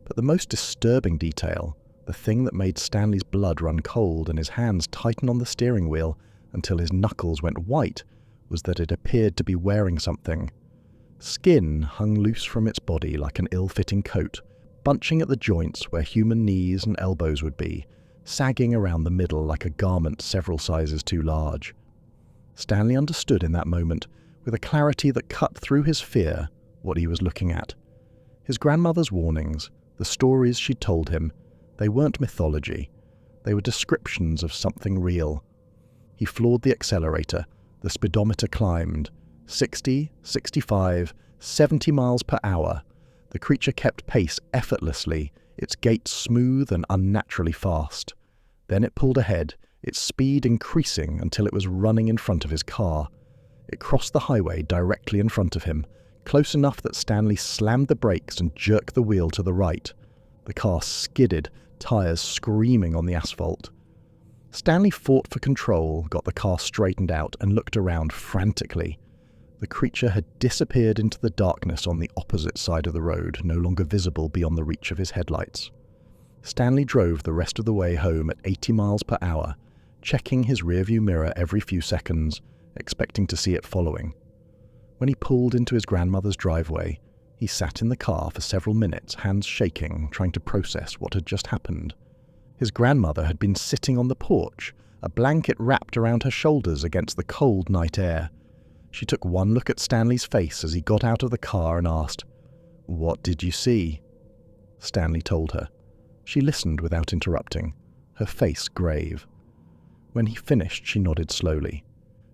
But the most disturbing detail, the thing that made Stanley's blood run cold and his hands tighten on the steering wheel until his knuckles went white, was that it appeared to be wearing something. Skin hung loose from its body like an ill-fitting coat, bunching at the joints where human knees and elbows would be, sagging around the middle like a garment several sizes too large. Stanley understood in that moment, with a clarity that cut through his fear, what he was looking at. His grandmother's warnings, the stories she'd told him, they weren't mythology. They were descriptions of something real. He floored the accelerator. The speedometer climbed. 60, 65, 70 miles per hour. The creature kept pace effortlessly, its gait smooth and unnaturally fast. Then it pulled ahead, its speed increasing until it was running in front of his car. It crossed the highway directly in front of him, close enough that Stanley slammed the brakes and jerked the wheel to the right. The car skidded, tires screaming on the asphalt. Stanley fought for control, got the car straightened out, and looked around frantically. The creature had disappeared into the darkness on the opposite side of the road, no longer visible beyond the reach of his headlights. Stanley drove the rest of the way home at 80 miles per hour, checking his rearview mirror every few seconds, expecting to see it following. When he pulled into his grandmother's driveway, he sat in the car for several minutes, hands shaking, trying to process what had just happened. His grandmother had been sitting on the porch, a blanket wrapped around her shoulders against the cold night air. She took one look at Stanley's face as he got out of the car and asked, "What did you see?" Stanley told her. She listened without interrupting, her face grave. When he finished, she nodded slowly.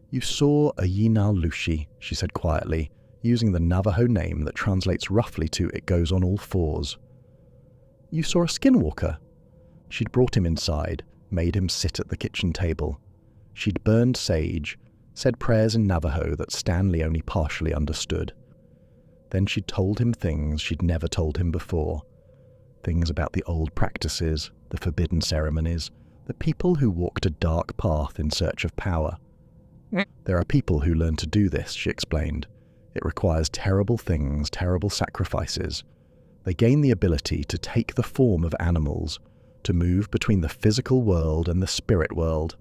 "You saw a Yinal-Lushi," she said quietly, using the Navajo name that translates roughly to "it goes on all fours." "You saw a Skinwalker?" She'd brought him inside, made him sit at the kitchen table. She'd burned sage, said prayers in Navajo that Stanley only partially understood. Then she'd told him things she'd never told him before. Things about the old practices, the forbidden ceremonies, the people who walked a dark path in search of power. "There are people who learn to do this," she explained. "It requires terrible things, terrible sacrifices. They gain the ability to take the form of animals, to move between the physical world and the spirit world.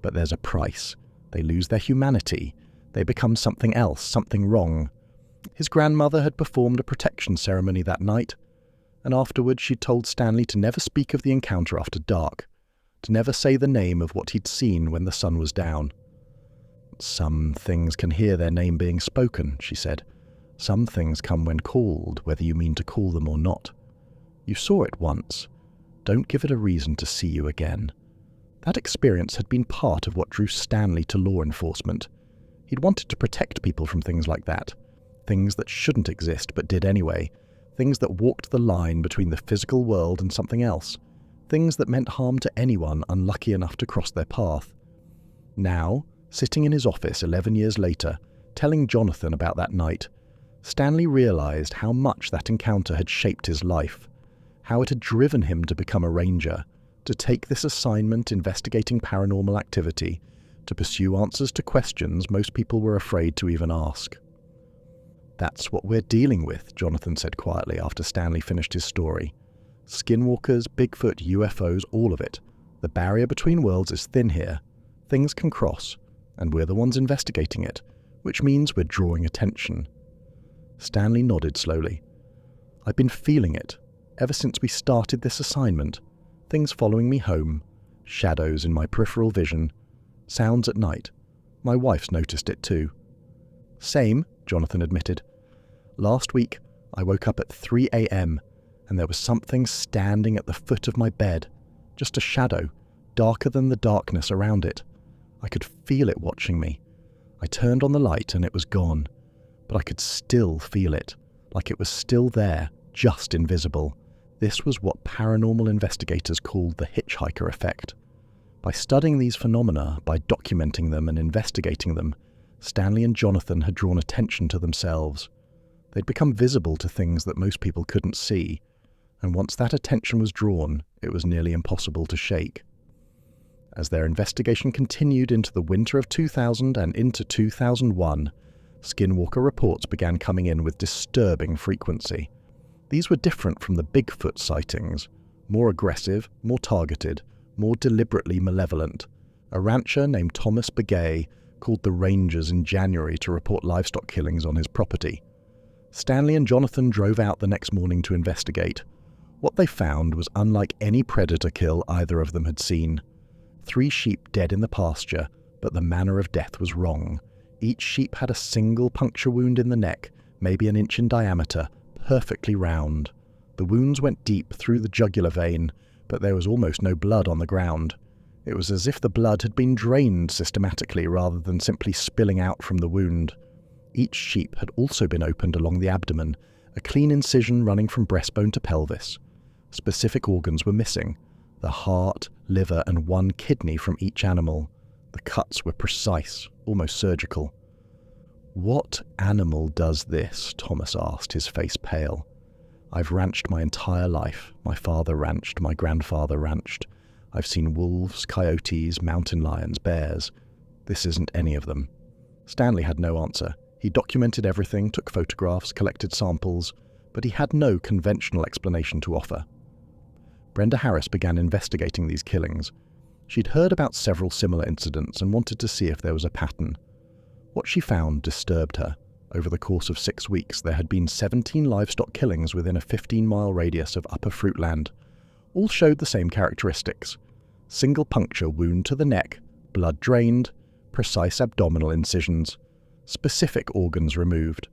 But there's a price. They lose their humanity. They become something else, something wrong." His grandmother had performed a protection ceremony that night, and afterwards she'd told Stanley to never speak of the encounter after dark, to never say the name of what he'd seen when the sun was down. "Some things can hear their name being spoken," she said. "Some things come when called, whether you mean to call them or not. You saw it once. Don't give it a reason to see you again." That experience had been part of what drew Stanley to law enforcement. He'd wanted to protect people from things like that. Things that shouldn't exist but did anyway. Things that walked the line between the physical world and something else. things that meant harm to anyone unlucky enough to cross their path. Now, sitting in his office 11 years later, telling Jonathan about that night, Stanley realized how much that encounter had shaped his life, how it had driven him to become a ranger, to take this assignment investigating paranormal activity, to pursue answers to questions most people were afraid to even ask. "That's what we're dealing with," Jonathan said quietly after Stanley finished his story. "Skinwalkers, Bigfoot, UFOs, all of it. The barrier between worlds is thin here. Things can cross, and we're the ones investigating it, which means we're drawing attention." Stanley nodded slowly. "I've been feeling it, ever since we started this assignment. Things following me home, shadows in my peripheral vision, sounds at night. My wife's noticed it too." "Same," Jonathan admitted. "Last week, I woke up at 3 a.m. and there was something standing at the foot of my bed, just a shadow, darker than the darkness around it. I could feel it watching me. I turned on the light and it was gone, but I could still feel it, like it was still there, just invisible. This was what paranormal investigators called the hitchhiker effect. By studying these phenomena, by documenting them and investigating them, Stanley and Jonathan had drawn attention to themselves. They'd become visible to things that most people couldn't see, and once that attention was drawn, it was nearly impossible to shake. As their investigation continued into the winter of 2000 and into 2001, Skinwalker reports began coming in with disturbing frequency. These were different from the Bigfoot sightings, more aggressive, more targeted, more deliberately malevolent. A rancher named Thomas Begay called the Rangers in January to report livestock killings on his property. Stanley and Jonathan drove out the next morning to investigate. What they found was unlike any predator kill either of them had seen. 3 sheep dead in the pasture, but the manner of death was wrong. Each sheep had a single puncture wound in the neck, maybe an inch in diameter, perfectly round. The wounds went deep through the jugular vein, but there was almost no blood on the ground. It was as if the blood had been drained systematically rather than simply spilling out from the wound. Each sheep had also been opened along the abdomen, a clean incision running from breastbone to pelvis. Specific organs were missing: the heart, liver, and 1 kidney from each animal. The cuts were precise, almost surgical. "What animal does this?" Thomas asked, his face pale. "I've ranched my entire life. My father ranched, my grandfather ranched. I've seen wolves, coyotes, mountain lions, bears. This isn't any of them." Stanley had no answer. He documented everything, took photographs, collected samples, but he had no conventional explanation to offer. Brenda Harris began investigating these killings. She'd heard about several similar incidents and wanted to see if there was a pattern. What she found disturbed her. Over the course of 6 weeks, there had been 17 livestock killings within a 15-mile radius of upper fruitland. All showed the same characteristics: single puncture wound to the neck, blood drained, precise abdominal incisions, specific organs removed.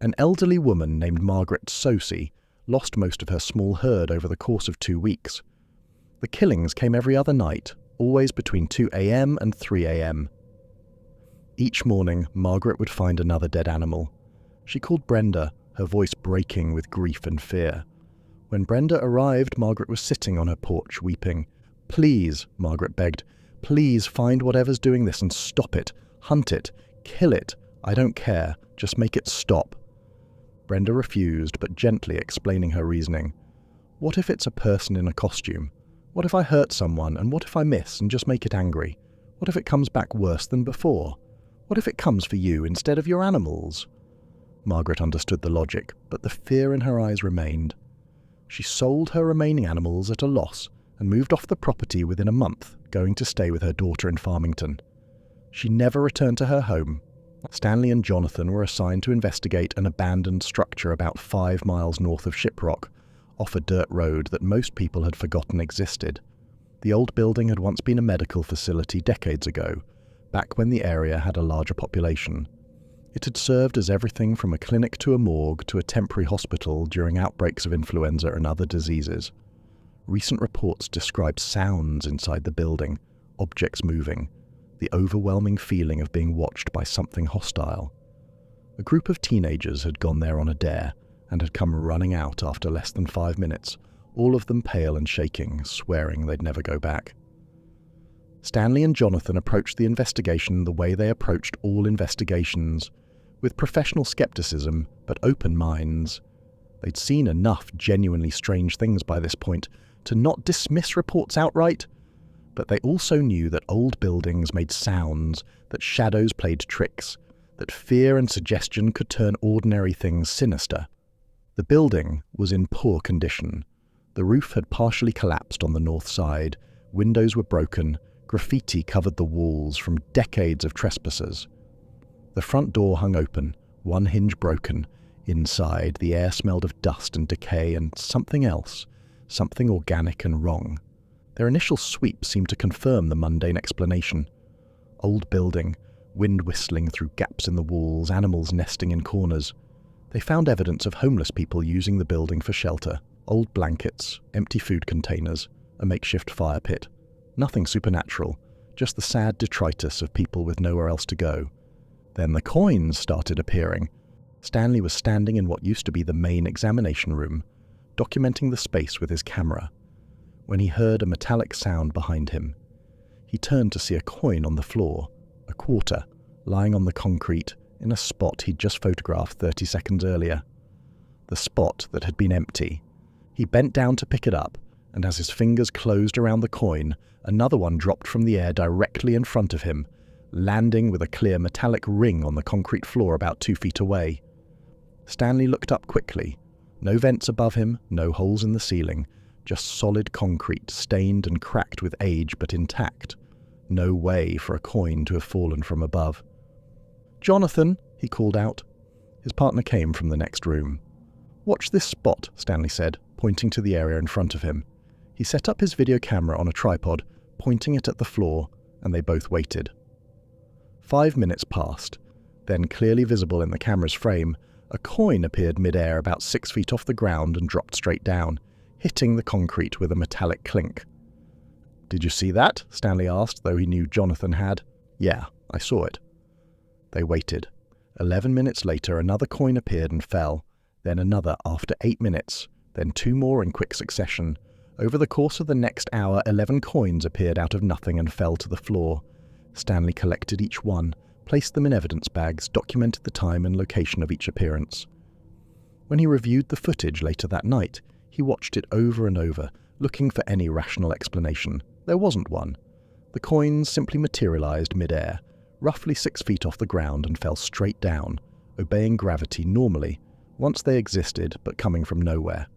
An elderly woman named Margaret Sosi lost most of her small herd over the course of 2 weeks. The killings came every other night, always between 2 a.m. and 3 a.m. Each morning, Margaret would find another dead animal. She called Brenda, her voice breaking with grief and fear. When Brenda arrived, Margaret was sitting on her porch, weeping. "Please," Margaret begged, "please find whatever's doing this and stop it. Hunt it. Kill it. I don't care. Just make it stop." Brenda refused, but gently explaining her reasoning. "What if it's a person in a costume? What if I hurt someone, and what if I miss and just make it angry? What if it comes back worse than before? What if it comes for you instead of your animals?" Margaret understood the logic, but the fear in her eyes remained. She sold her remaining animals at a loss and moved off the property within a month, going to stay with her daughter in Farmington. She never returned to her home. Stanley and Jonathan were assigned to investigate an abandoned structure about 5 miles north of Shiprock, off a dirt road that most people had forgotten existed. The old building had once been a medical facility decades ago, back when the area had a larger population. It had served as everything from a clinic to a morgue to a temporary hospital during outbreaks of influenza and other diseases. Recent reports described sounds inside the building, objects moving, the overwhelming feeling of being watched by something hostile. A group of teenagers had gone there on a dare and had come running out after less than 5 minutes, all of them pale and shaking, swearing they'd never go back. Stanley and Jonathan approached the investigation the way they approached all investigations, with professional skepticism but open minds. They'd seen enough genuinely strange things by this point to not dismiss reports outright, but they also knew that old buildings made sounds, that shadows played tricks, that fear and suggestion could turn ordinary things sinister. The building was in poor condition. The roof had partially collapsed on the north side, windows were broken, graffiti covered the walls from decades of trespassers. The front door hung open, one hinge broken. Inside, the air smelled of dust and decay and something else, something organic and wrong. Their initial sweep seemed to confirm the mundane explanation. Old building, wind whistling through gaps in the walls, animals nesting in corners. They found evidence of homeless people using the building for shelter, old blankets, empty food containers, a makeshift fire pit. Nothing supernatural, just the sad detritus of people with nowhere else to go. Then the coins started appearing. Stanley was standing in what used to be the main examination room, documenting the space with his camera, when he heard a metallic sound behind him. He turned to see a coin on the floor, a quarter, lying on the concrete in a spot he'd just photographed 30 seconds earlier. The spot that had been empty. He bent down to pick it up, and as his fingers closed around the coin, another one dropped from the air directly in front of him, landing with a clear metallic ring on the concrete floor about 2 feet away. Stanley looked up quickly. No vents above him, no holes in the ceiling, just solid concrete, stained and cracked with age but intact. No way for a coin to have fallen from above. "Jonathan," he called out. His partner came from the next room. "Watch this spot," Stanley said, pointing to the area in front of him. He set up his video camera on a tripod, pointing it at the floor, and they both waited. 5 minutes passed. Then, clearly visible in the camera's frame, a coin appeared mid-air about 6 feet off the ground and dropped straight down, hitting the concrete with a metallic clink. "Did you see that?" Stanley asked, though he knew Jonathan had. "Yeah, I saw it." They waited. 11 minutes later, another coin appeared and fell, then another after 8 minutes, then 2 more in quick succession. Over the course of the next hour, 11 coins appeared out of nothing and fell to the floor. Stanley collected each one, placed them in evidence bags, documented the time and location of each appearance. When he reviewed the footage later that night, he watched it over and over, looking for any rational explanation. There wasn't one. The coins simply materialized mid-air, roughly 6 feet off the ground, and fell straight down, obeying gravity normally, once they existed but coming from nowhere.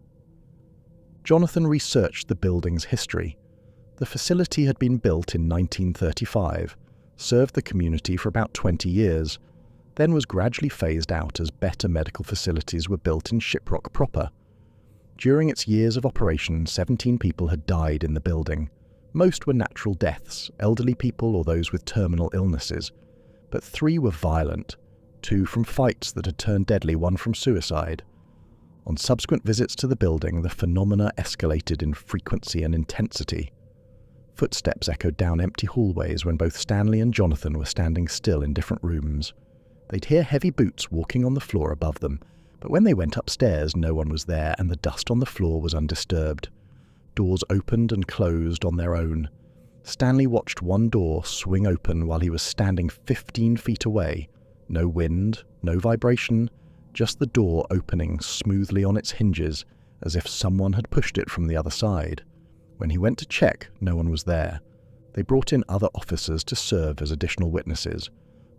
Jonathan researched the building's history. The facility had been built in 1935, served the community for about 20 years, then was gradually phased out as better medical facilities were built in Shiprock proper. During its years of operation, 17 people had died in the building. Most were natural deaths, elderly people or those with terminal illnesses, but 3 were violent, 2 from fights that had turned deadly, 1 from suicide. On subsequent visits to the building, the phenomena escalated in frequency and intensity. Footsteps echoed down empty hallways when both Stanley and Jonathan were standing still in different rooms. They'd hear heavy boots walking on the floor above them, but when they went upstairs, no one was there and the dust on the floor was undisturbed. Doors opened and closed on their own. Stanley watched one door swing open while he was standing 15 feet away. No wind, no vibration, just the door opening smoothly on its hinges as if someone had pushed it from the other side. When he went to check, no one was there. They brought in other officers to serve as additional witnesses.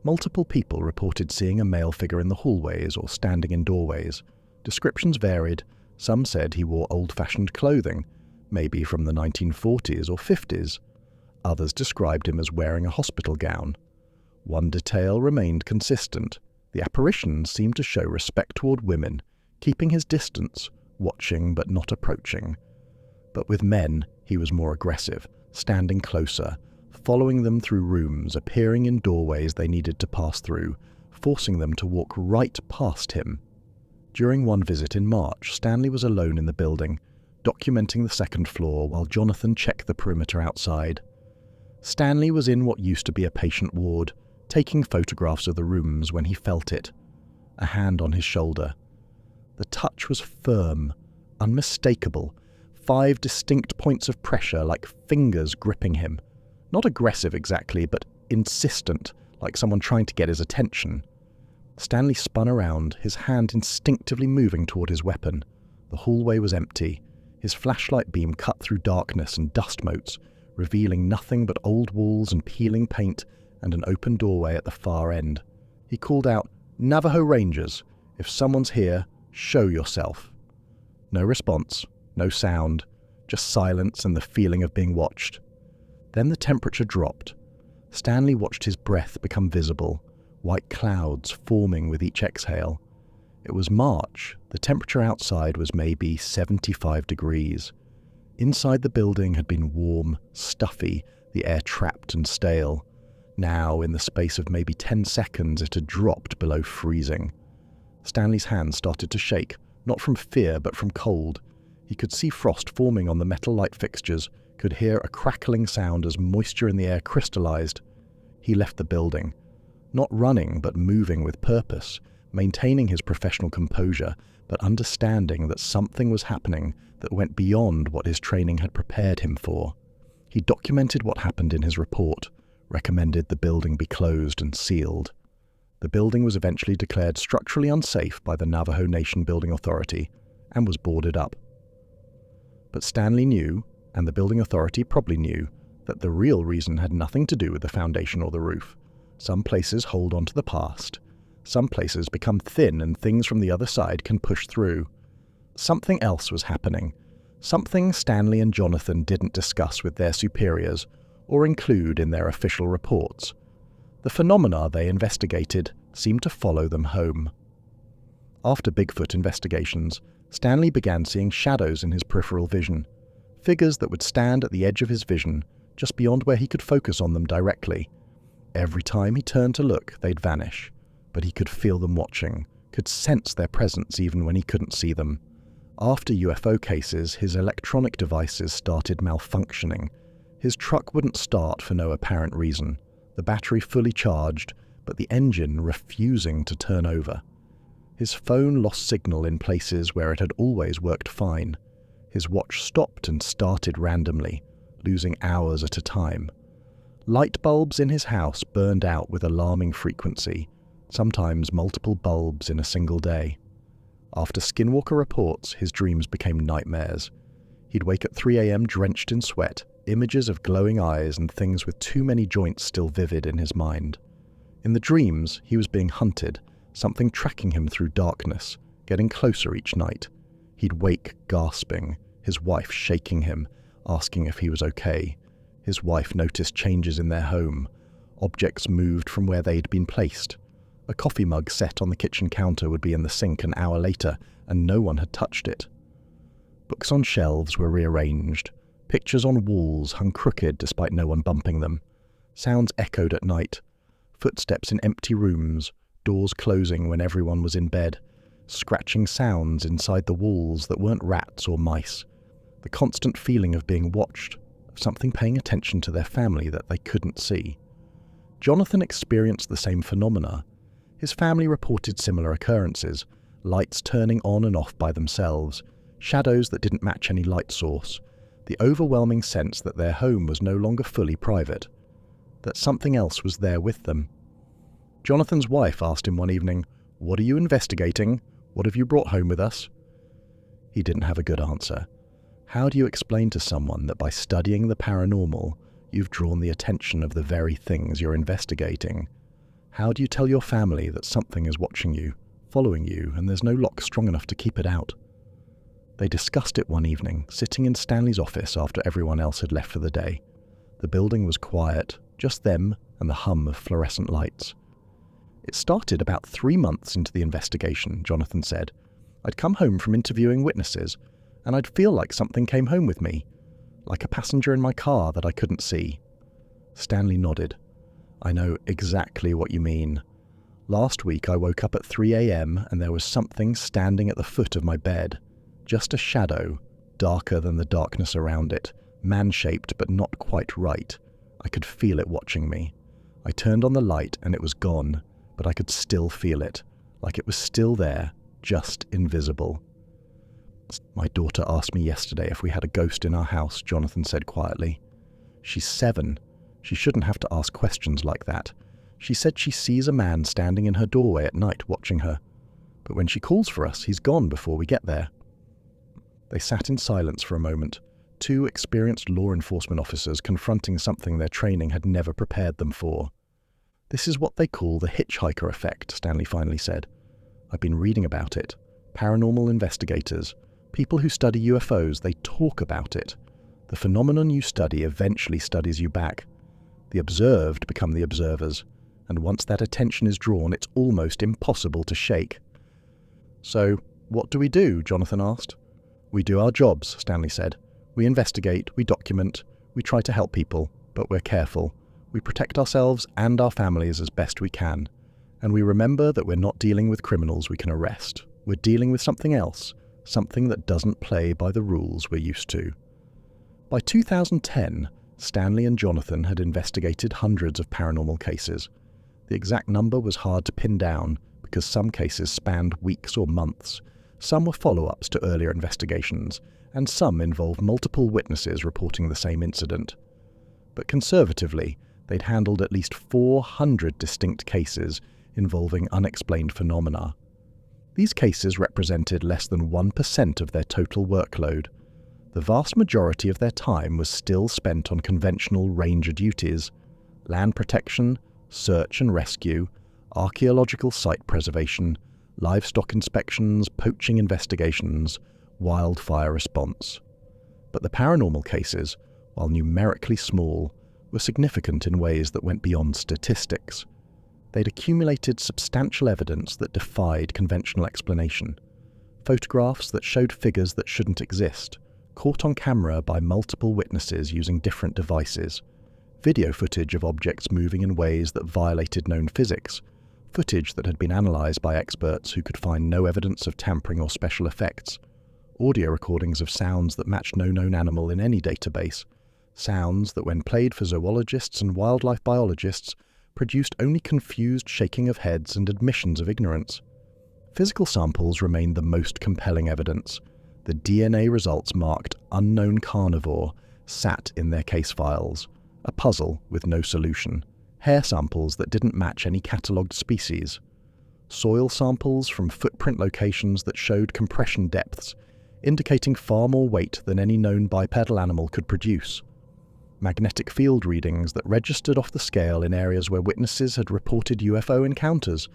Multiple people reported seeing a male figure in the hallways or standing in doorways. Descriptions varied. Some said he wore old-fashioned clothing, maybe from the 1940s or 50s. Others described him as wearing a hospital gown. One detail remained consistent. The apparition seemed to show respect toward women, keeping his distance, watching but not approaching. But with men, he was more aggressive, standing closer, following them through rooms, appearing in doorways they needed to pass through, forcing them to walk right past him. During one visit in March, Stanley was alone in the building, documenting the second floor while Jonathan checked the perimeter outside. Stanley was in what used to be a patient ward, taking photographs of the rooms when he felt it. A hand on his shoulder. The touch was firm, unmistakable, 5 distinct points of pressure like fingers gripping him. Not aggressive exactly, but insistent, like someone trying to get his attention. Stanley spun around, his hand instinctively moving toward his weapon. The hallway was empty. His flashlight beam cut through darkness and dust motes, revealing nothing but old walls and peeling paint and an open doorway at the far end. He called out, "Navajo Rangers, if someone's here, show yourself." No response, no sound, just silence and the feeling of being watched. Then the temperature dropped. Stanley watched his breath become visible, white clouds forming with each exhale. It was March. The temperature outside was maybe 75 degrees. Inside the building had been warm, stuffy, the air trapped and stale. Now, in the space of maybe 10 seconds, it had dropped below freezing. Stanley's hands started to shake, not from fear but from cold. He could see frost forming on the metal light fixtures, could hear a crackling sound as moisture in the air crystallized. He left the building, not running but moving with purpose, maintaining his professional composure, but understanding that something was happening that went beyond what his training had prepared him for. He documented what happened in his report, recommended the building be closed and sealed. The building was eventually declared structurally unsafe by the Navajo Nation Building Authority and was boarded up. But Stanley knew, and the building authority probably knew, that the real reason had nothing to do with the foundation or the roof. Some places hold on to the past. Some places become thin and things from the other side can push through. Something else was happening. Something Stanley and Jonathan didn't discuss with their superiors or include in their official reports. The phenomena they investigated seemed to follow them home. After Bigfoot investigations, Stanley began seeing shadows in his peripheral vision, figures that would stand at the edge of his vision, just beyond where he could focus on them directly. Every time he turned to look, they'd vanish, but he could feel them watching, could sense their presence even when he couldn't see them. After UFO cases, his electronic devices started malfunctioning. His truck wouldn't start for no apparent reason, the battery fully charged, but the engine refusing to turn over. His phone lost signal in places where it had always worked fine. His watch stopped and started randomly, losing hours at a time. Light bulbs in his house burned out with alarming frequency, sometimes multiple bulbs in a single day. After Skinwalker reports, his dreams became nightmares. He'd wake at 3 a.m. drenched in sweat, images of glowing eyes and things with too many joints still vivid in his mind. In the dreams, he was being hunted, something tracking him through darkness, getting closer each night. He'd wake gasping, his wife shaking him, asking if he was okay. His wife noticed changes in their home. Objects moved from where they'd been placed. A coffee mug set on the kitchen counter would be in the sink an hour later, and no one had touched it. Books on shelves were rearranged. Pictures on walls hung crooked despite no one bumping them. Sounds echoed at night. Footsteps in empty rooms, doors closing when everyone was in bed. Scratching sounds inside the walls that weren't rats or mice. The constant feeling of being watched, of something paying attention to their family that they couldn't see. Jonathan experienced the same phenomena. His family reported similar occurrences, lights turning on and off by themselves, shadows that didn't match any light source, the overwhelming sense that their home was no longer fully private, that something else was there with them. Jonathan's wife asked him one evening, "What are you investigating? What have you brought home with us?" He didn't have a good answer. How do you explain to someone that by studying the paranormal, you've drawn the attention of the very things you're investigating? How do you tell your family that something is watching you, following you, and there's no lock strong enough to keep it out? They discussed it one evening, sitting in Stanley's office after everyone else had left for the day. The building was quiet, just them and the hum of fluorescent lights. "It started about 3 months into the investigation," Jonathan said. "I'd come home from interviewing witnesses, and I'd feel like something came home with me, like a passenger in my car that I couldn't see." Stanley nodded. "I know exactly what you mean. Last week I woke up at 3 a.m. and there was something standing at the foot of my bed. Just a shadow, darker than the darkness around it, man-shaped but not quite right. I could feel it watching me. I turned on the light and it was gone, but I could still feel it, like it was still there, just invisible." My daughter asked me yesterday if we had a ghost in our house, Jonathan said quietly. She's 7. She shouldn't have to ask questions like that. She said she sees a man standing in her doorway at night watching her. But when she calls for us, he's gone before we get there. They sat in silence for a moment, 2 experienced law enforcement officers confronting something their training had never prepared them for. This is what they call the hitchhiker effect, Stanley finally said. I've been reading about it. Paranormal investigators, people who study UFOs, they talk about it. The phenomenon you study eventually studies you back. The observed become the observers, and once that attention is drawn, it's almost impossible to shake. So, what do we do? Jonathan asked. We do our jobs, Stanley said. We investigate, we document, we try to help people, but we're careful. We protect ourselves and our families as best we can. And we remember that we're not dealing with criminals we can arrest. We're dealing with something else, something that doesn't play by the rules we're used to. By 2010, Stanley and Jonathan had investigated hundreds of paranormal cases. The exact number was hard to pin down because some cases spanned weeks or months. Some were follow-ups to earlier investigations, and some involved multiple witnesses reporting the same incident. But conservatively, they'd handled at least 400 distinct cases involving unexplained phenomena. These cases represented less than 1% of their total workload. The vast majority of their time was still spent on conventional ranger duties: land protection, search and rescue, archaeological site preservation, livestock inspections, poaching investigations, wildfire response. But the paranormal cases, while numerically small, were significant in ways that went beyond statistics. They'd accumulated substantial evidence that defied conventional explanation. Photographs that showed figures that shouldn't exist, caught on camera by multiple witnesses using different devices. Video footage of objects moving in ways that violated known physics. Footage that had been analysed by experts who could find no evidence of tampering or special effects. Audio recordings of sounds that matched no known animal in any database. Sounds that, when played for zoologists and wildlife biologists, produced only confused shaking of heads and admissions of ignorance. Physical samples remained the most compelling evidence. The DNA results marked unknown carnivore sat in their case files, a puzzle with no solution. Hair samples that didn't match any catalogued species. Soil samples from footprint locations that showed compression depths, indicating far more weight than any known bipedal animal could produce. Magnetic field readings that registered off the scale in areas where witnesses had reported UFO encounters,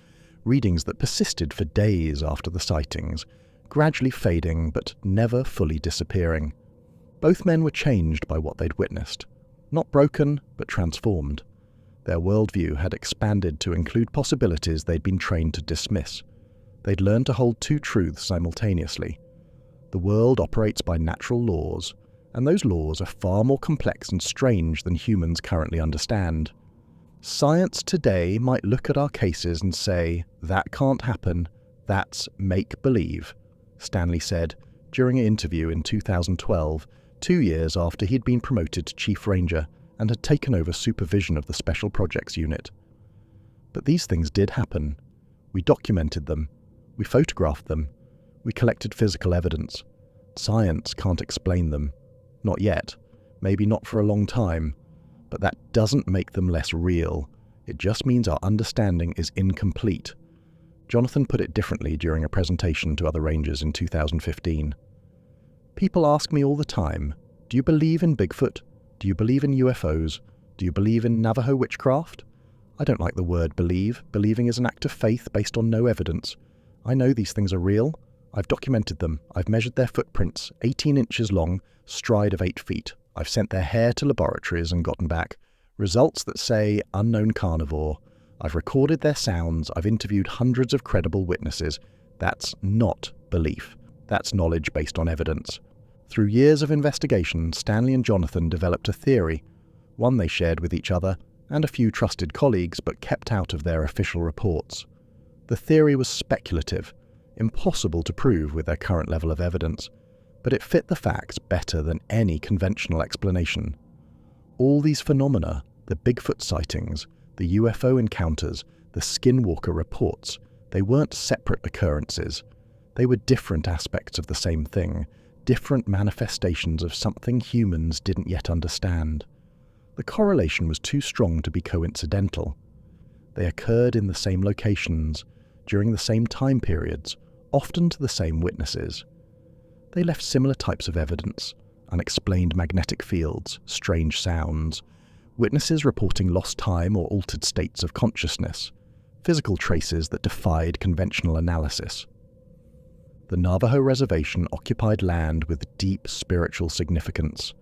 readings that persisted for days after the sightings, gradually fading but never fully disappearing. Both men were changed by what they'd witnessed. Not broken, but transformed. Their worldview had expanded to include possibilities they'd been trained to dismiss. They'd learned to hold 2 truths simultaneously. The world operates by natural laws, and those laws are far more complex and strange than humans currently understand. Science today might look at our cases and say, that can't happen, that's make-believe, Stanley said during an interview in 2012, 2 years after he'd been promoted to Chief Ranger and had taken over supervision of the Special Projects Unit. But these things did happen. We documented them. We photographed them. We collected physical evidence. Science can't explain them. Not yet. Maybe not for a long time. But that doesn't make them less real. It just means our understanding is incomplete. Jonathan put it differently during a presentation to other rangers in 2015. People ask me all the time, do you believe in Bigfoot? Do you believe in UFOs? Do you believe in Navajo witchcraft? I don't like the word believe. Believing is an act of faith based on no evidence. I know these things are real. I've documented them. I've measured their footprints, 18 inches long, stride of 8 feet. I've sent their hair to laboratories and gotten back results that say unknown carnivore. I've recorded their sounds. I've interviewed hundreds of credible witnesses. That's not belief. That's knowledge based on evidence. Through years of investigation, Stanley and Jonathan developed a theory, one they shared with each other and a few trusted colleagues but kept out of their official reports. The theory was speculative, impossible to prove with their current level of evidence, but it fit the facts better than any conventional explanation. All these phenomena, the Bigfoot sightings, the UFO encounters, the Skinwalker reports, they weren't separate occurrences. They were different aspects of the same thing, different manifestations of something humans didn't yet understand. The correlation was too strong to be coincidental. They occurred in the same locations, during the same time periods, often to the same witnesses. They left similar types of evidence: unexplained magnetic fields, strange sounds, witnesses reporting lost time or altered states of consciousness, physical traces that defied conventional analysis. The Navajo reservation occupied land with deep spiritual significance.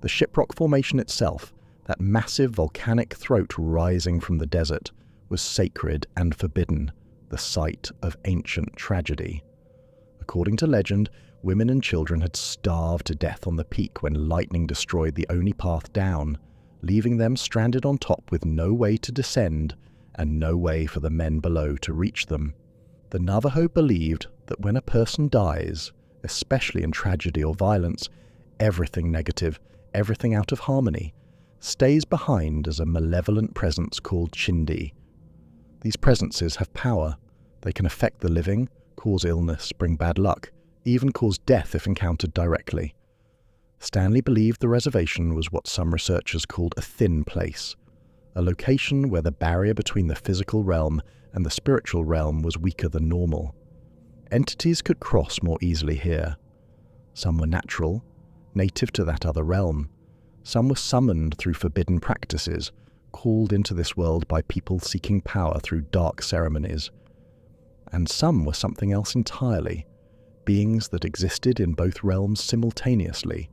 The Shiprock Formation itself, that massive volcanic throat rising from the desert, was sacred and forbidden, the site of ancient tragedy. According to legend, women and children had starved to death on the peak when lightning destroyed the only path down, leaving them stranded on top with no way to descend and no way for the men below to reach them. The Navajo believed that when a person dies, especially in tragedy or violence, everything negative, everything out of harmony, stays behind as a malevolent presence called Chindi. These presences have power. They can affect the living, cause illness, bring bad luck, even cause death if encountered directly. Stanley believed the reservation was what some researchers called a thin place, a location where the barrier between the physical realm and the spiritual realm was weaker than normal. Entities could cross more easily here. Some were natural, native to that other realm. Some were summoned through forbidden practices, called into this world by people seeking power through dark ceremonies. And some were something else entirely, beings that existed in both realms simultaneously,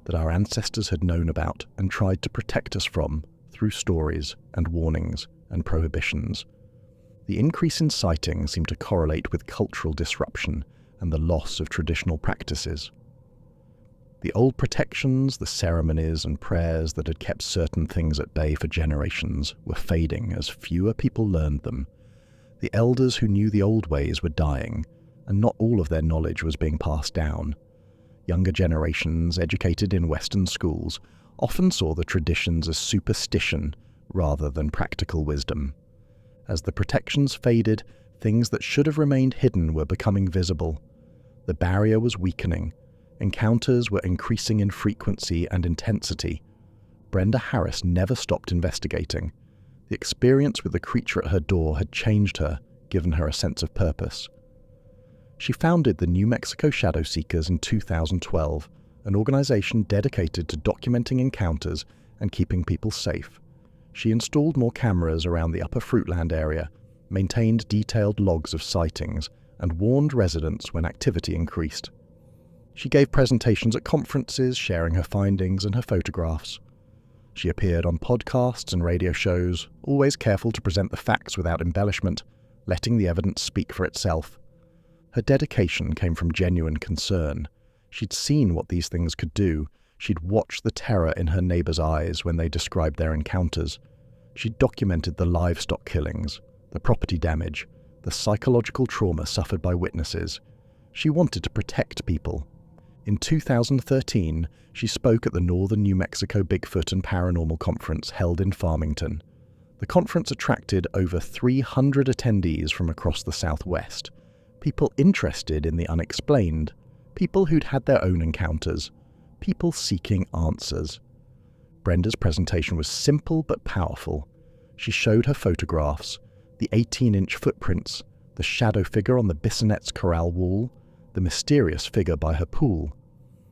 that our ancestors had known about and tried to protect us from through stories and warnings and prohibitions. The increase in sightings seemed to correlate with cultural disruption and the loss of traditional practices. The old protections, the ceremonies and prayers that had kept certain things at bay for generations were fading as fewer people learned them. The elders who knew the old ways were dying, and not all of their knowledge was being passed down. Younger generations, educated in Western schools, often saw the traditions as superstition rather than practical wisdom. As the protections faded, things that should have remained hidden were becoming visible. The barrier was weakening. Encounters were increasing in frequency and intensity. Brenda Harris never stopped investigating. The experience with the creature at her door had changed her, given her a sense of purpose. She founded the New Mexico Shadow Seekers in 2012, an organization dedicated to documenting encounters and keeping people safe. She installed more cameras around the Upper Fruitland area, maintained detailed logs of sightings, and warned residents when activity increased. She gave presentations at conferences, sharing her findings and her photographs. She appeared on podcasts and radio shows, always careful to present the facts without embellishment, letting the evidence speak for itself. Her dedication came from genuine concern. She'd seen what these things could do. She'd watched the terror in her neighbors' eyes when they described their encounters. She'd documented the livestock killings, the property damage, the psychological trauma suffered by witnesses. She wanted to protect people. In 2013, she spoke at the Northern New Mexico Bigfoot and Paranormal Conference held in Farmington. The conference attracted over 300 attendees from across the Southwest, people interested in the unexplained, people who'd had their own encounters, people seeking answers. Brenda's presentation was simple but powerful. She showed her photographs, the 18-inch footprints, the shadow figure on the Bissonnet's corral wall, the mysterious figure by her pool.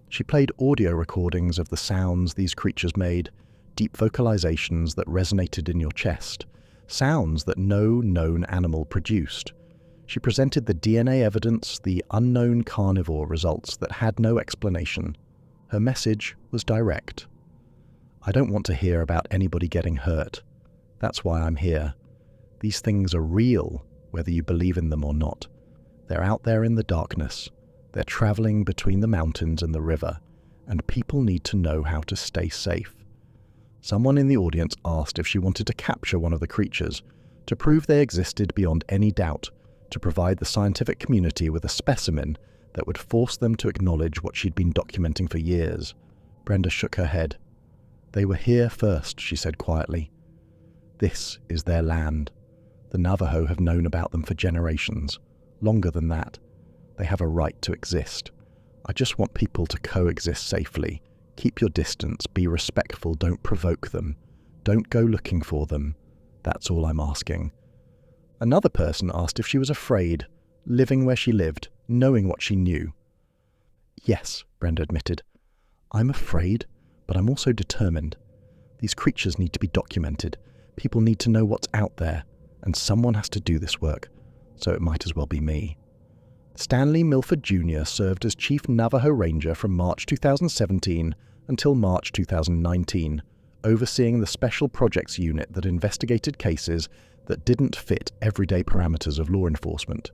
She played audio recordings of the sounds these creatures made, deep vocalizations that resonated in your chest, sounds that no known animal produced. She presented the DNA evidence, the unknown carnivore results that had no explanation. Her message was direct. I don't want to hear about anybody getting hurt. That's why I'm here. These things are real, whether you believe in them or not. They're out there in the darkness. They're traveling between the mountains and the river, and people need to know how to stay safe. Someone in the audience asked if she wanted to capture one of the creatures, to prove they existed beyond any doubt, to provide the scientific community with a specimen that would force them to acknowledge what she'd been documenting for years. Brenda shook her head. They were here first, she said quietly. This is their land. The Navajo have known about them for generations, longer than that. They have a right to exist. I just want people to coexist safely. Keep your distance, be respectful, don't provoke them. Don't go looking for them. That's all I'm asking. Another person asked if she was afraid, living where she lived, knowing what she knew. Yes, Brenda admitted. I'm afraid, but I'm also determined. These creatures need to be documented. People need to know what's out there, and someone has to do this work, so it might as well be me. Stanley Milford Jr. served as Chief Navajo Ranger from March 2017 until March 2019, overseeing the Special Projects Unit that investigated cases that didn't fit everyday parameters of law enforcement.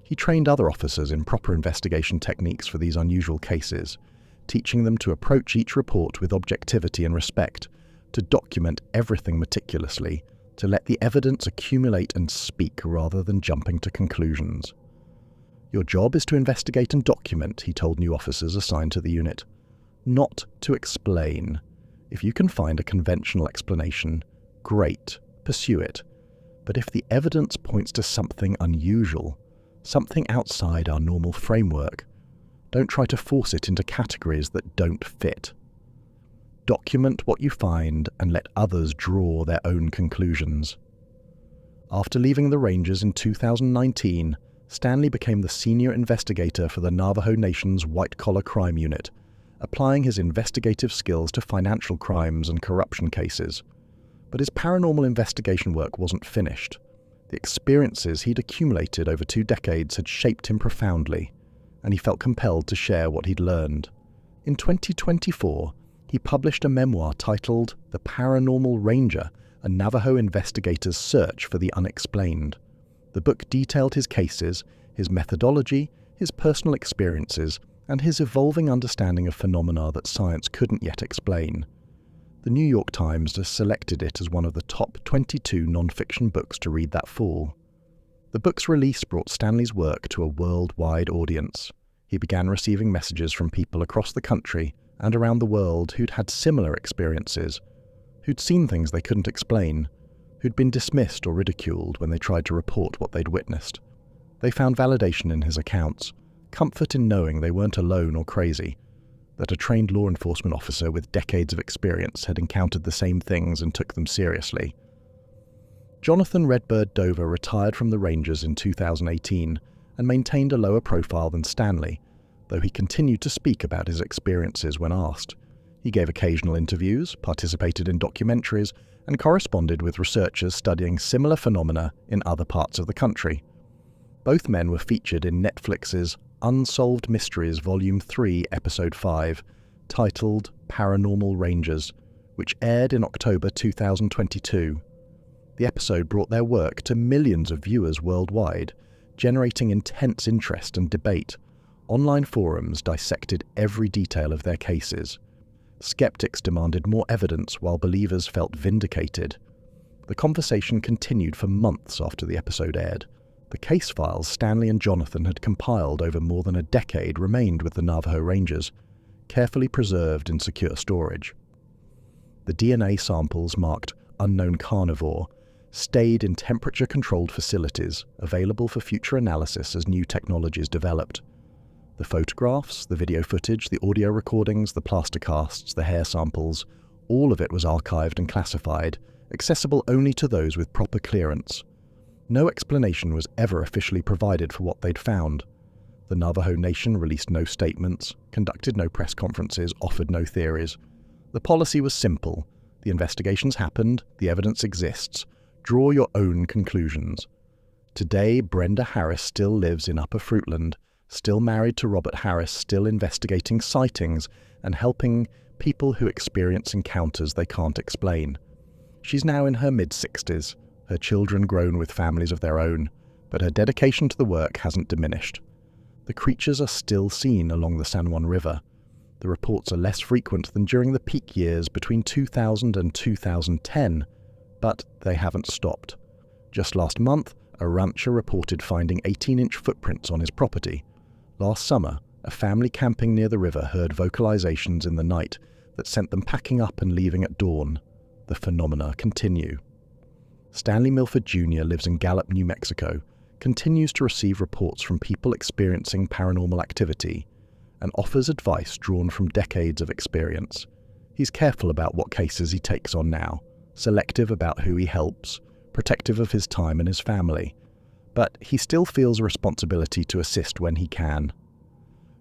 He trained other officers in proper investigation techniques for these unusual cases, teaching them to approach each report with objectivity and respect, to document everything meticulously, to let the evidence accumulate and speak rather than jumping to conclusions. Your job is to investigate and document, he told new officers assigned to the unit. Not to explain. If you can find a conventional explanation, great, pursue it. But if the evidence points to something unusual, something outside our normal framework, don't try to force it into categories that don't fit. Document what you find and let others draw their own conclusions. After leaving the Rangers in 2019, Stanley became the senior investigator for the Navajo Nation's white-collar crime unit, applying his investigative skills to financial crimes and corruption cases. But his paranormal investigation work wasn't finished. The experiences he'd accumulated over 2 decades had shaped him profoundly, and he felt compelled to share what he'd learned. In 2024, he published a memoir titled The Paranormal Ranger, a Navajo investigator's search for the unexplained. The book detailed his cases, his methodology, his personal experiences, and his evolving understanding of phenomena that science couldn't yet explain. The New York Times has selected it as one of the top 22 non-fiction books to read that fall. The book's release brought Stanley's work to a worldwide audience. He began receiving messages from people across the country and around the world who'd had similar experiences, who'd seen things they couldn't explain, who'd been dismissed or ridiculed when they tried to report what they'd witnessed. They found validation in his accounts, comfort in knowing they weren't alone or crazy, that a trained law enforcement officer with decades of experience had encountered the same things and took them seriously. Jonathan Redbird Dover retired from the Rangers in 2018 and maintained a lower profile than Stanley, though he continued to speak about his experiences when asked. He gave occasional interviews, participated in documentaries, and corresponded with researchers studying similar phenomena in other parts of the country. Both men were featured in Netflix's Unsolved Mysteries Volume 3, Episode 5, titled Paranormal Rangers, which aired in October 2022. The episode brought their work to millions of viewers worldwide, generating intense interest and debate. Online forums dissected every detail of their cases. Skeptics demanded more evidence while believers felt vindicated. The conversation continued for months after the episode aired. The case files Stanley and Jonathan had compiled over more than a decade remained with the Navajo Rangers, carefully preserved in secure storage. The DNA samples marked unknown carnivore stayed in temperature-controlled facilities, available for future analysis as new technologies developed. The photographs, the video footage, the audio recordings, the plaster casts, the hair samples, all of it was archived and classified, accessible only to those with proper clearance. No explanation was ever officially provided for what they'd found. The Navajo Nation released no statements, conducted no press conferences, offered no theories. The policy was simple. The investigations happened, the evidence exists. Draw your own conclusions. Today, Brenda Harris still lives in Upper Fruitland, still married to Robert Harris, still investigating sightings and helping people who experience encounters they can't explain. She's now in her mid-60s, her children grown with families of their own, but her dedication to the work hasn't diminished. The creatures are still seen along the San Juan River. The reports are less frequent than during the peak years between 2000 and 2010, but they haven't stopped. Just last month, a rancher reported finding 18-inch footprints on his property. Last summer, a family camping near the river heard vocalizations in the night that sent them packing up and leaving at dawn. The phenomena continue. Stanley Milford Jr. lives in Gallup, New Mexico, continues to receive reports from people experiencing paranormal activity and offers advice drawn from decades of experience. He's careful about what cases he takes on now, selective about who he helps, protective of his time and his family, but he still feels a responsibility to assist when he can.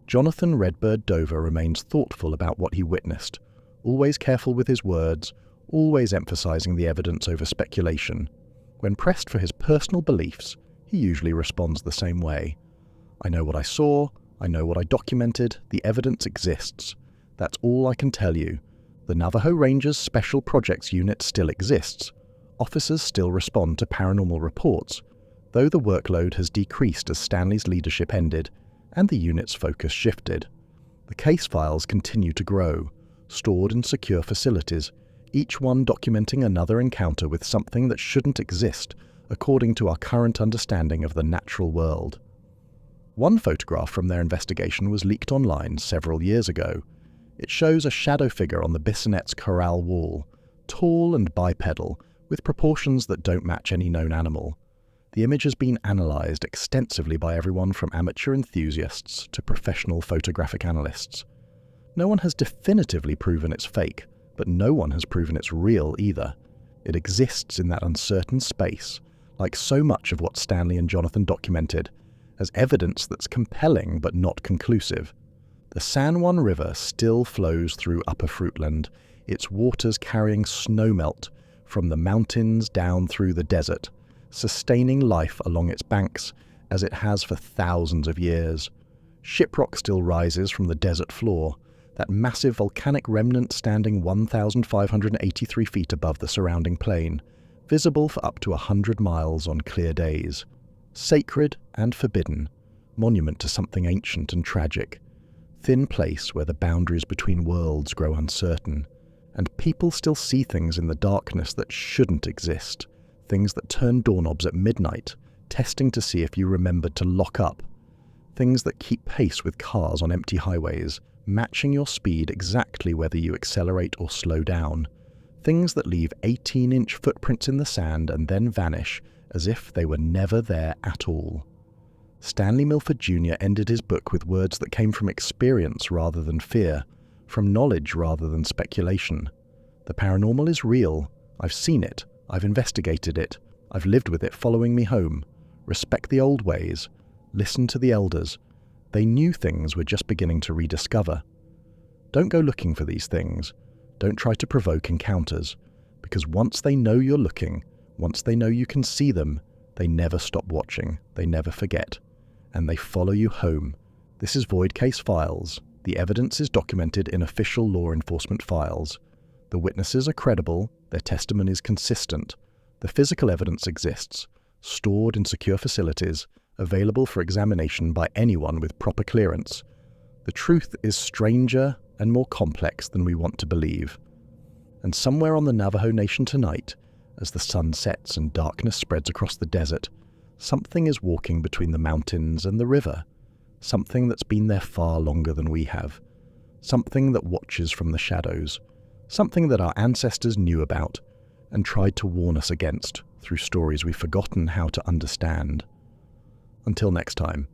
Jonathan Redbird Dover remains thoughtful about what he witnessed, always careful with his words, always emphasizing the evidence over speculation. When pressed for his personal beliefs, he usually responds the same way. I know what I saw, I know what I documented, the evidence exists. That's all I can tell you. The Navajo Rangers Special Projects Unit still exists. Officers still respond to paranormal reports, though the workload has decreased as Stanley's leadership ended and the unit's focus shifted. The case files continue to grow, stored in secure facilities, each one documenting another encounter with something that shouldn't exist according to our current understanding of the natural world. One photograph from their investigation was leaked online several years ago. It shows a shadow figure on the Bissonnette's corral wall, tall and bipedal, with proportions that don't match any known animal. The image has been analysed extensively by everyone from amateur enthusiasts to professional photographic analysts. No one has definitively proven it's fake, but no one has proven it's real either. It exists in that uncertain space, like so much of what Stanley and Jonathan documented, as evidence that's compelling but not conclusive. The San Juan River still flows through Upper Fruitland, its waters carrying snowmelt from the mountains down through the desert, sustaining life along its banks as it has for thousands of years. Shiprock still rises from the desert floor, that massive volcanic remnant standing 1,583 feet above the surrounding plain, visible for up to 100 miles on clear days. Sacred and forbidden, monument to something ancient and tragic, thin place where the boundaries between worlds grow uncertain, and people still see things in the darkness that shouldn't exist, things that turn doorknobs at midnight, testing to see if you remembered to lock up, things that keep pace with cars on empty highways, matching your speed exactly whether you accelerate or slow down, things that leave 18-inch footprints in the sand and then vanish as if they were never there at all. Stanley Milford Jr. ended his book with words that came from experience rather than fear, from knowledge rather than speculation. The paranormal is real. I've seen it. I've investigated it. I've lived with it following me home. Respect the old ways. Listen to the elders. They knew things we're just beginning to rediscover. Don't go looking for these things. Don't try to provoke encounters, because once they know you're looking, once they know you can see them, they never stop watching, they never forget, and they follow you home. This is Void Case Files. The evidence is documented in official law enforcement files. The witnesses are credible, their testimony is consistent. The physical evidence exists, stored in secure facilities, available for examination by anyone with proper clearance. The truth is stranger and more complex than we want to believe. And somewhere on the Navajo Nation tonight, as the sun sets and darkness spreads across the desert, something is walking between the mountains and the river. Something that's been there far longer than we have. Something that watches from the shadows. Something that our ancestors knew about and tried to warn us against through stories we've forgotten how to understand. Until next time.